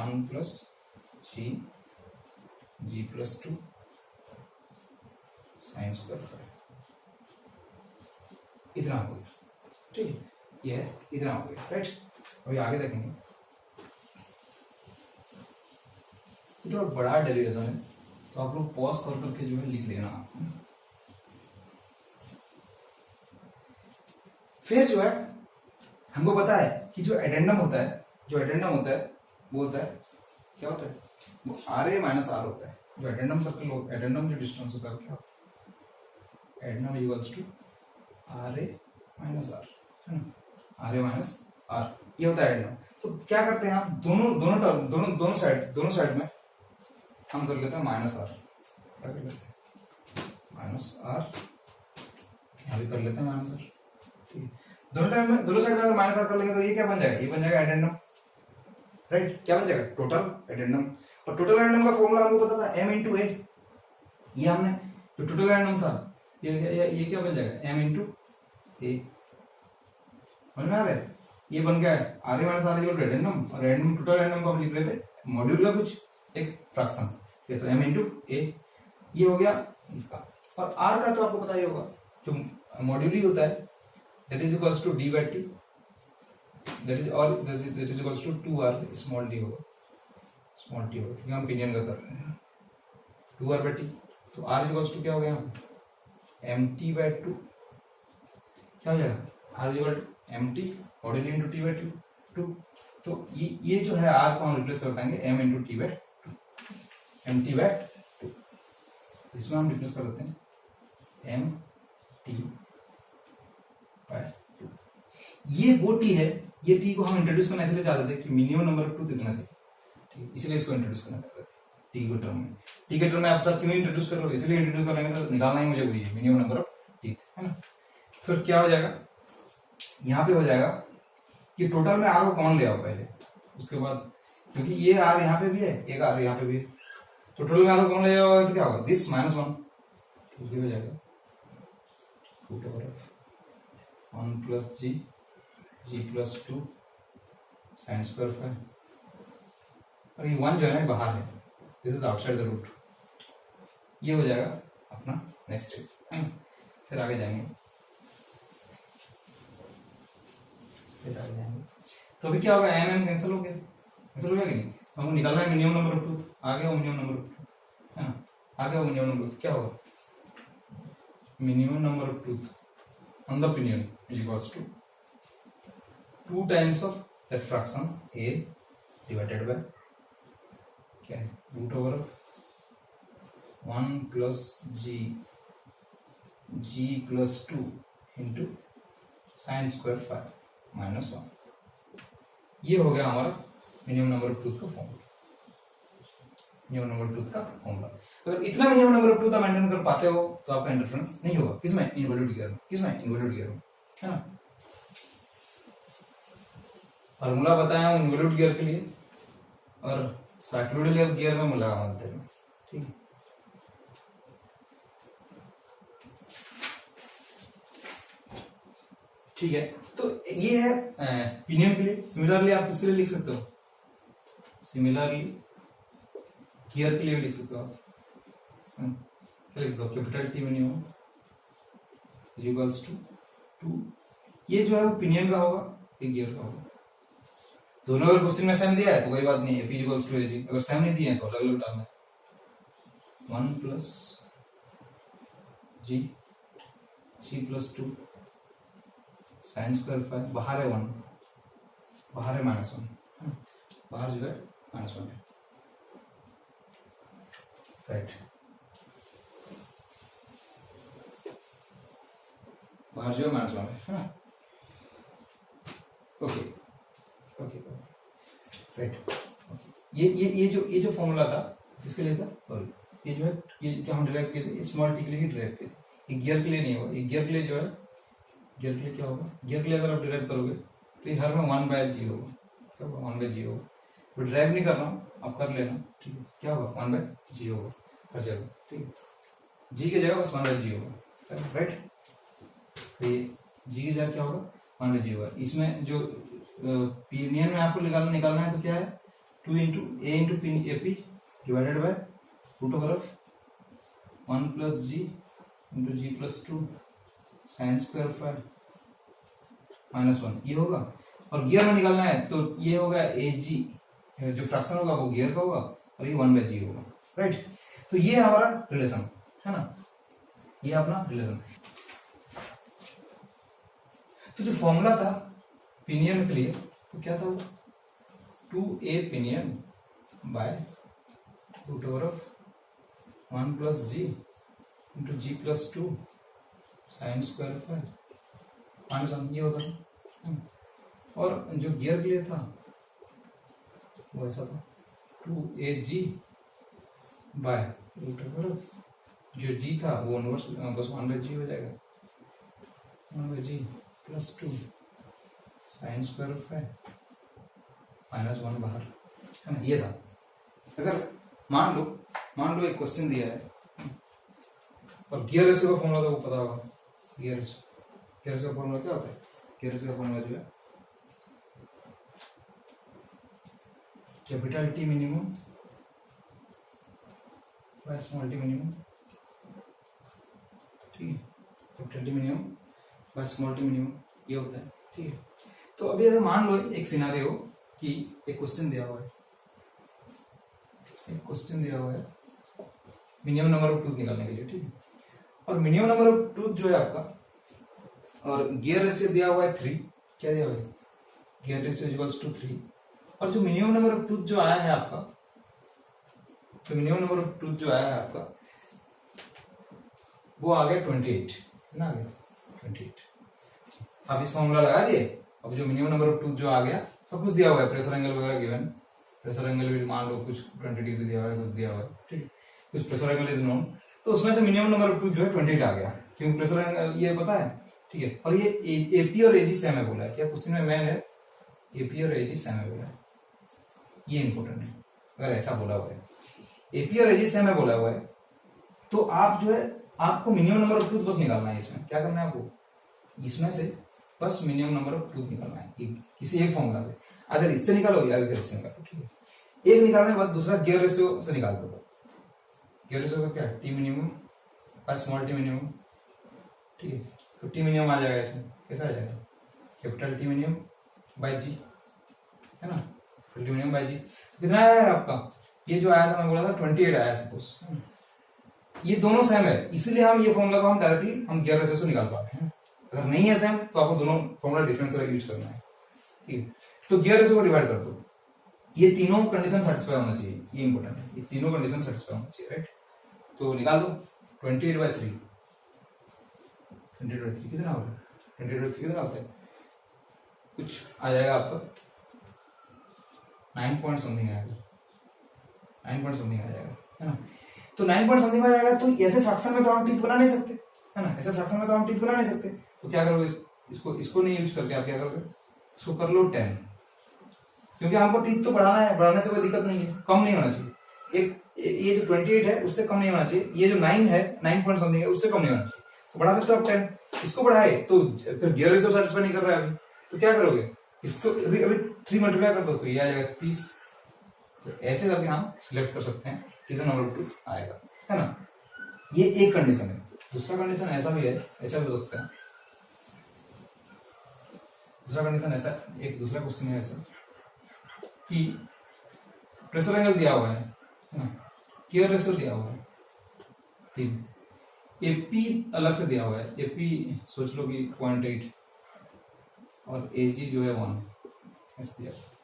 1 plus G plus 2 sine square 5, इतना हो गया, ठीक है, ये इतना हो गया, राइट। अभी आगे देखेंगे, थोड़ा बड़ा डेरिवेशन है तो आप लोग पॉज कर करके जो है लिख लेना। फिर जो है हमको पता है कि जो एडेंडम होता है, वो होता है, क्या होता है, वो आर ए माइनस आर होता है, जो एडेंडम सर्कल, एडेंडम जो डिस्टेंस होता है क्या होता है, addendum equals to R A minus R, है ना, आर ए माइनस आर, ये होता है एडेंडम। तो क्या करते हैं आप, दोनों साइड में हम कर लेते हैं माइनस आर, क्या कर लेते हैं माइनस आर, यहाँ भी कर लेते हैं माइनस आर, ठीक है, दोनों साइड में अगर माइनस आर कर लेंगे तो ये क्या बन जाएगा, ये बन जाएगा एडेंडम, राइट, क्या बन जाएगा, टोटल एडेंडम। और टोटल एडेंडम का फॉर्मूला हमको पता था m इंटू ए, ये हमने जो टोटल एडेंडम था ये क्या बन जाएगा m इंटू ए, समझ में आ रहा है, ये बन गया है R A minus R equal to addendum, और एडेंडम टोटल एडेंडम को हम लिख रहे थे मॉड्यूल का कुछ एक फ्रैक्शन, ये तो m इंटू ए, ये हो गया इसका। और r का तो आपको पता ही होगा, जो मॉड्यूली होता है that is equals to d by t, that is equals to 2r small d होगा, क्योंकि हम पिनियन का कर रहे हैं 2r बाय t, तो r इक्वल्स टू क्या हो गया mt बाय 2, क्या हो जाएगा r equal to mt module into t by 2, तो ये जो है r को हम रिप्लेस कर पाएंगे m into t by 2, mt by 2, इसमें हम रिप्लेस कर देते हैं mt बाय 2, ये वो t है, ये t को हम इंट्रोड्यूस करना इसलिए चाहते थे कि मिनिमम नंबर ऑफ ट्रूथ इतना चाहिए, ठीक है, इसलिए इसको इंट्रोड्यूस करना चाहते थे t के टर्म में। t के टर्म में आप सब क्यों इंट्रोड्यूस कर रहे हो, इसलिए इंट्रोड्यूस करेंगे तो निकालना ही मुझे वही है मिनिमम नंबर ऑफ टीथ, है ना। फिर क्या हो जाएगा, यहाँ पे हो जाएगा कि टोटल में r को कॉमन ले आओ पहले, उसके बाद क्योंकि ये आर यहाँ पे भी है, एक आर यहाँ पे भी है, तो टोटल में आर कौन ले जाओगे तो क्या होगा, दिस -1, तो ये हो जाएगा root over of 1 plus G plus 2 sine square 5, और ये 1 जो है बाहर है, this is outside the root. ये हो जाएगा अपना नेक्स्ट स्टेप है ना। फिर आगे जाएंगे, तो अभी क्या होगा, एम कैंसिल हो गया कि नहीं, हमको निकालना है मिनिमम नंबर ऑफ ट्रूथ, आ गया वो मिनिमम नंबर ऑफ ट्रूथ है ना, आ गया वो मिनिमम नंबर ऑफ, क्या होगा minimum number of truth on the pinion is equals to 2 times of that fraction A divided by क्या है, root over of 1 plus G plus 2 into sine square 5 minus 1। ये हो गया हमारा मिनिमम नंबर ऑफ ट्रूथ का formula, minimum number of truth का formula. अगर इतना मिनिमम नंबर ऑफ ट्रूथ आप मेंटेन कर पाते हो तो आपका इंटरफेरेंस नहीं होगा, किसमें, इनवैलिड गियर में, किसमें, इनवैलिड गियर में, है ना। फॉर्मूला बताया हूं इनवैलिड गियर के लिए, और साइक्लोइडल गियर में लगा मानते हैं, ठीक है। ठीक है, तो ये है पिनियन के लिए। सिमिलरली आप किसके लिए लिख सकते हो, सिमिलरली गियर के लिए भी लिख सकते हो आप, क्या लिख सकते हो, capital T minimum equals to 2, ये जो है वो पिनियन का होगा, ये गियर का होगा। दोनों अगर क्वेश्चन में सेम दिया है तो कोई बात नहीं है, पी इक्वल्स टू एजी, अगर सेम नहीं दिया है तो अलग अलग डालना है। 1 plus G plus 2 sine square 5, बाहर है 1, बाहर है -1, बाहर जो है -1 है, राइट, बाहर जो है -1 है ना, ओके ओके राइट। ये जो फॉर्मूला था किसके लिए था, सॉरी, ये जो है ये जो हम डिराइव किए थे स्मॉल टी के लिए ही डिराइव किए थे, ये गियर के लिए नहीं होगा, ये गियर के लिए जो है, गियर के लिए क्या होगा, गियर के लिए अगर आप डिराइव करोगे तो ये हर में 1/g होगा, क्या होगा 1/g होगा, तो डिराइव नहीं कर रहा हूँ, आप कर लेना, ठीक है, क्या होगा 1/g होगा हर जगह, ठीक है, g की जगह बस 1/g होगा, राइट। तो ये g की जगह क्या होगा 1/g होगा। इसमें जो पिनियन में आपको निकालना है तो क्या है 2 into A into A P divided by root over of 1 plus G into G plus 2 sine square 5 -1, ये होगा। और गियर में निकालना है तो ये होगा ए जी, जो फ्रैक्शन होगा वो गियर का होगा, और ये 1/g होगा, राइट। तो ये हमारा रिलेशन है ना, ये अपना रिलेशन। तो जो फॉर्मूला था पिनियन के लिए तो क्या था वो 2a pinion by root over of 1 plus G into G plus 2 sine square 5 -1, ये होता था। और जो गियर के लिए था वो ऐसा था 2ag बाय रूट ओवर जो g था वो इनवर्स बस 1/g हो जाएगा, 1/g प्लस 2 साइन स्क्वायर 5 -1 बाहर, है ना, ये था। अगर मान लो एक क्वेश्चन दिया है और गियर रेशियो का फॉर्मूला तो वो पता होगा, गियर रेशियो का फॉर्मूला क्या होता है, गियर रेशियो का फॉर्मूला जो है capital T minimum by small T minimum, ठीक है, capital T minimum by small T minimum, ये होता है, ठीक है। तो अभी अगर मान लो एक सिनारियो कि एक क्वेश्चन दिया हुआ है, मिनिमम नंबर ऑफ ट्रूथ निकालने के लिए, ठीक है, और मिनिमम नंबर ऑफ ट्रूथ जो है आपका, और गियर रेशियो दिया हुआ है 3, क्या दिया हुआ है, गियर रेशियो इक्वल्स टू 3, और जो मिनिमम नंबर ऑफ ट्रूथ जो आया है आपका, तो मिनिमम नंबर ऑफ ट्रूथ जो आया है आपका वो आ गया 28, है ना, आ गया 28। आप इस फॉर्मूला लगा दिए, अब जो मिनिमम नंबर ऑफ ट्रूथ जो आ गया, सब कुछ दिया हुआ है, प्रेशर एंगल वगैरह गिवन, प्रेशर एंगल भी मान लो कुछ 20 डिग्री दिया हुआ है, कुछ दिया हुआ है, ठीक, कुछ प्रेशर एंगल इज नोन, तो उसमें से मिनिमम नंबर ऑफ ट्रूथ जो है 28 आ गया, क्योंकि प्रेशर एंगल ये पता है, ठीक है। और ये एपी और एजी सेम है बोला है, क्या क्वेश्चन में मैन है एपी और एजी सेम है बोला है, ये इंपॉर्टेंट है अगर ऐसा बोला हुआ है। एपी और एजी सेम है बोला हुआ है तो आप जो है आपको मिनिमम नंबर ऑफ ट्रूथ बस निकालना है। इसमें क्या करना है आपको, इसमें से बस मिनिमम नंबर ऑफ ट्रूथ निकालना है किसी एक फॉर्मूला से। अगर इससे निकालो या अगर इससे निकालो, ठीक है। एक निकालने के बाद दूसरा गियर रेशियो से निकाल दो। गियर रेशियो का क्या है, T minimum by small T minimum, ठीक है। तो टी मिनिमम आ जाएगा इसमें, कैसा आ जाएगा, कैपिटल टी मिनिमम बाय जी, है ना, टी मिनिमम बाय जी। तो कितना आया है आपका, ये जो आया था मैं बोला था 28 आया सपोज। ये दोनों सेम है इसीलिए हम ये फॉर्मूला को हम डायरेक्टली हम गियर रेशियो से निकाल पाते हैं। अगर नहीं है सेम तो आपको दोनों फॉर्मूला डिफरेंशियल यूज करना है, ठीक है। तो गियर रेशियो को डिवाइड कर दो, ये तीनों कंडीशन सेटिस्फाई होना चाहिए, ये इंपॉर्टेंट है, ये तीनों कंडीशन सेटिस्फाई होना चाहिए, राइट। तो निकाल दो 28/3, 28/3 कितना होगा, 28/3 कितना होता है, कुछ आ जाएगा आपका 9 पॉइंट समथिंग आएगा, 9 पॉइंट समथिंग आ जाएगा, है ना। तो 9 पॉइंट समथिंग आ जाएगा। तो ऐसे फ्रैक्शन में तो हम टीथ बना नहीं सकते, है ना, ऐसे फ्रैक्शन में तो हम टीथ बना नहीं सकते। तो क्या करोगे, इसको नहीं यूज करके आप क्या करोगे, इसको कर लो 10, क्योंकि हमको टीथ तो बढ़ाना है, बढ़ाने से कोई दिक्कत नहीं है, कम नहीं होना चाहिए। एक ये जो 28 है उससे कम नहीं होना चाहिए, ये जो 9 है 9 पॉइंट समथिंग है उससे कम नहीं होना चाहिए। तो बढ़ा सकते हो आप 10, इसको बढ़ाए तो फिर गियर रेशियो सेटिस्फाई नहीं कर रहा है अभी, तो क्या करोगे, इसको अभी 3 मल्टीप्लाई कर दो तो ये आ जाएगा 30। तो ऐसे करके हम सिलेक्ट कर सकते हैं कितना नंबर ऑफ ट्रूथ आएगा, है ना। ये एक कंडीशन है। दूसरा कंडीशन ऐसा भी है, ऐसा भी हो सकता है। दूसरा कंडीशन ऐसा, एक दूसरा क्वेश्चन है ऐसा कि प्रेशर एंगल दिया हुआ है ना, गियर रेशियो दिया हुआ है 3, एपी अलग से दिया हुआ है, एपी सोच लो कि 0.8 और एजी जो है 1 ऐसा दिया हुआ है।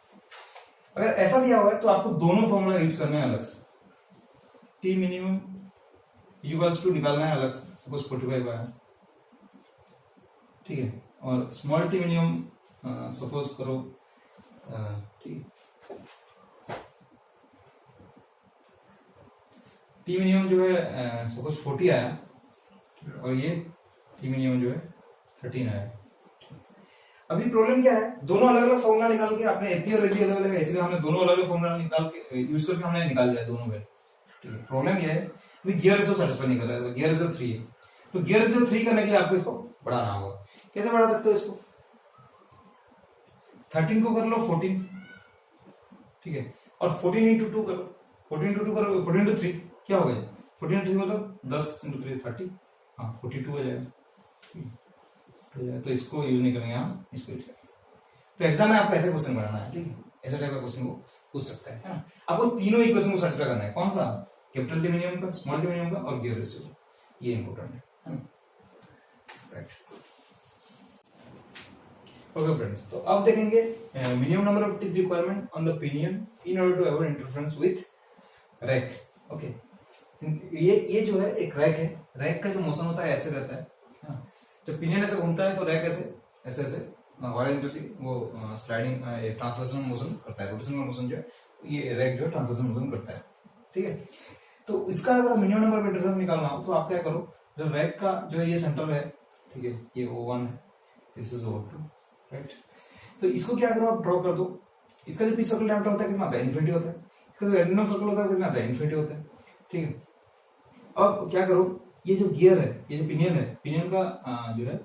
अगर ऐसा दिया हुआ है तो आपको दोनों फॉर्मूला यूज करना है अलग से। टी मिनिमम इक्वल्स टू निकालना है अलग से, सपोज 45 आया, ठीक है। और स्मॉल टी मिनिमम सपोज करो, ठीक, टी मिनिमम जो है सपोज 40 आया और ये टी मिनिमम जो है 13 आया। अभी प्रॉब्लम क्या है, दोनों अलग अलग फॉर्मूला निकाल के आपने एपी और एजी अलग अलग है, इसलिए हमने दोनों अलग अलग फॉर्मूला निकाल के यूज करके हमने निकाल लिया दोनों वैल्यू, ठीक है। प्रॉब्लम ये है अभी गियर रेशियो सेटिस्फाई नहीं कर रहा है, गियर रेशियो 3 है। तो गियर रेशियो 3 करने के लिए आपको इसको बढ़ाना होगा। कैसे बढ़ा सकते हो इसको, 13 को कर लो 14, ठीक है, और 14 इंटू 2 करो, 14 इंटू 2 करो, 14 इंटू 3 क्या हो गया, 14 इंटू 3 मतलब 10 इंटू 3 30, हाँ 42 हो जाएगा, तो इसको यूज नहीं करेंगे हम, इसको यूज करेंगे। तो एग्जाम में आपको ऐसे क्वेश्चन बनाना है, ठीक है, ऐसे टाइप का क्वेश्चन को पूछ सकता है ना। आपको तीनों इक्वेशन को सेटिस्फाई करना है, कौन सा, कैपिटल टी मिनिमम का, स्मॉल टी मिनिमम का और गियर रेशियो, ये इंपॉर्टेंट है ना, राइट। ओके फ्रेंड्स, तो अब देखेंगे minimum number of teeth requirement on the pinion in order to avoid interference with rack. Okay, ये जो है एक रैक है, रैक का जो मोशन होता है ऐसे रहता है, जब पिनियन ऐसे घूमता है तो रैक ऐसे ऐसे ऐसे हॉरिजॉन्टली वो स्लाइडिंग ट्रांसलेशनल मोशन करता है, रोटेशनल मोशन जो है ये रैक जो है ट्रांसलेशनल मोशन करता है, ठीक है। तो इसका अगर मिनिमम नंबर ऑफ इंटरफेरेंस निकालना हो तो आप क्या करो, जो रैक का जो है ये सेंटर है, ठीक है, ये O1 है, दिस इज O2, राइट। तो इसको क्या करो, आप ड्रॉ कर दो। इसका जो पिच सर्कल डायमीटर होता है कितना होता है, इन्फिनिटी होता है। इसका जो रैंडम सर्कल होता है कितना होता है, इन्फिनिटी होता है, ठीक है। अब क्या करो, ये जो गियर है, ये जो पिनियन है, पिनियन का जो है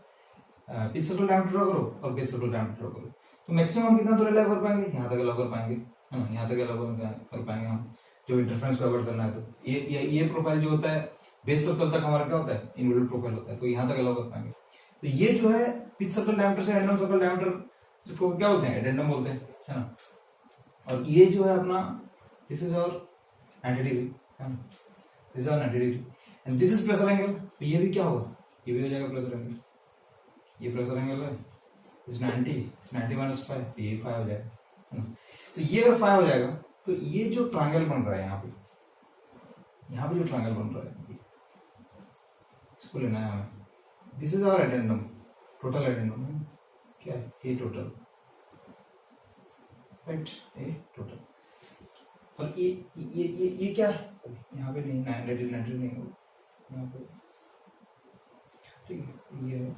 पिच सर्कल डायमीटर ड्रॉ करो और गेज सर्कल डायमीटर ड्रॉ करो। तो मैक्सिमम हम कितना दूर अलाउ कर पाएंगे, यहाँ तक अलाउ कर पाएंगे, है ना, यहाँ तक अलाउ कर पाएंगे हम, जो इंटरफेरेंस को अवॉइड करना है। तो ये प्रोफाइल जो होता है बेस सर्कल तक हमारा क्या होता है, इनवर्टेड प्रोफाइल होता है, तो यहाँ तक अलाउ कर पाएंगे। तो ये जो है पिच सर्कल डायमीटर से रैंडम सर्कल डायमीटर को क्या बोलते हैं, एडेंडम बोलते हैं, है ना। और ये जो है अपना दिस इज और 90 डिग्री, है ना, दिस इज और 90 degree and this is pressure angle. तो ये भी क्या होगा, ये भी हो जाएगा प्रेशर एंगल, ये प्रेशर एंगल है, इस 90 माइनस 5, तो ये 5 हो जाएगा, है ना। तो ये अगर 5 हो जाएगा तो ये जो ट्रायंगल बन रहा है यहाँ पे जो ट्रायंगल बन रहा है इसको लेना है हमें, this is our addendum, total addendum क्या है, A total, right, A total. और ये क्या है, यहाँ पे नहीं 90 नहीं होगा यहाँ पे, ठीक है। ये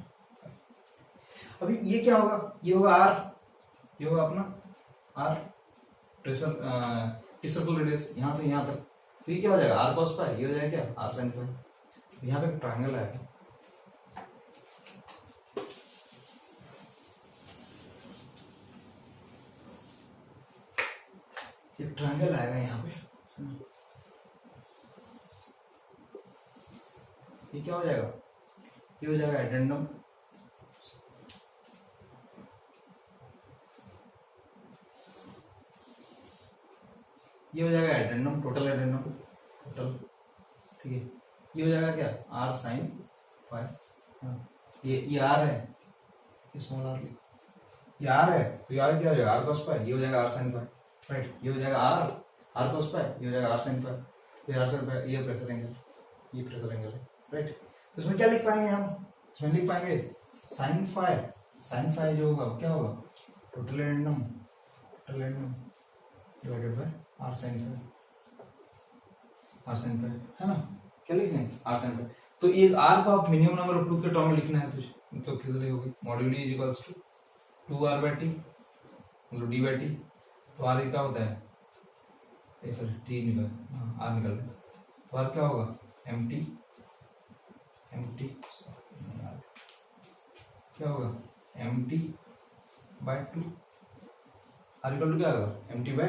अभी ये क्या होगा, ये होगा आर, ये होगा अपना आर, सर्कल रेडियस यहाँ से यहाँ तक, तो ये क्या हो जाएगा आर कॉस पाई, ये हो जाएगा क्या आर साइन पाई। यहाँ पे ट्रायंगल आएगा, ये ट्रायंगल आएगा यहाँ पे, ये क्या हो जाएगा, ये हो जाएगा एडेंडम, ये हो जाएगा एडेंडम, टोटल एडेंडम टोटल, ठीक है। ये हो जाएगा क्या आर साइन फाई, ये आर है, ये स्मॉल आर लिखो, ये आर है तो यार क्या हो जाएगा आर कॉस पाई, ये हो जाएगा आर साइन फाई, राइट। ये हो जाएगा आर कॉस पाई, ये हो जाएगा आर साइन फाई, ये आर साइन फाई, ये प्रेशर एंगल, ये प्रेशर एंगल है, राइट। तो इसमें क्या लिख पाएंगे हम, इसमें लिख पाएंगे साइन फाई जो होगा क्या होगा total addendum divided by R sine phi, है ना। क्या लिखेंगे आर साइन फाई। तो ये आर को आप मिनिमम नंबर ऑफ ट्रूथ के टर्म में लिखना है तो किस लिए होगी module is equals to 2r by T, मतलब डी बाई टी। तो आर क्या होता है, सॉरी टी निकल, आर निकल रहा है, तो आर क्या होगा एम टी क्या होगा M T by two, R equal to क्या होगा M T by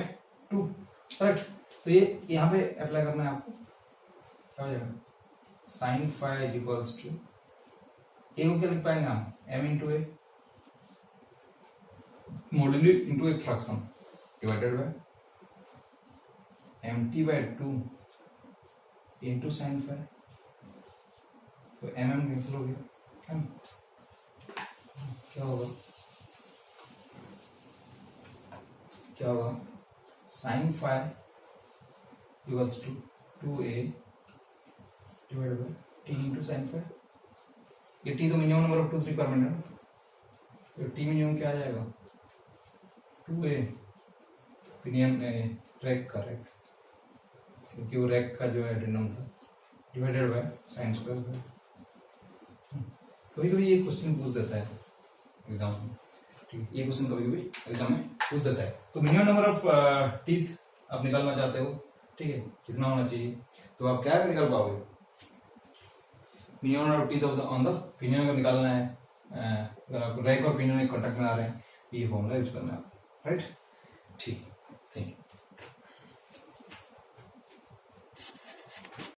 two, correct. तो ये यहाँ पे अप्लाई करना है आपको, क्या हो जाएगा sine phi is equals to A को क्या लिख पाएंगे हम M into A module into एक fraction divided by M T by two into sine phi, तो एम कैंसिल हो गया, है ना। क्या होगा sine phi equals to 2a divided by T into sine phi. ये टी तो minimum number of truth requirement है, तो टी मिनिमम क्या आ जाएगा 2a ओपिनियन रैक का रैक, क्योंकि वो रैक का जो एडेंडम था डिवाइडेड बाय साइन स्क्वायर। कभी कभी ये क्वेश्चन पूछ देता है एग्जाम में, ठीक, ये क्वेश्चन कभी कभी एग्जाम में पूछ देता है। तो मिनिमम नंबर ऑफ टीथ आप निकालना चाहते हो, ठीक है, कितना होना चाहिए, तो आप क्या निकाल पाओगे minimum number of teeth on the pinion का निकालना है। अगर आपको रैक और पिनियन एक कॉन्टेक्ट में आ रहे हैं, ये फॉर्मूला यूज करना है, राइट, ठीक।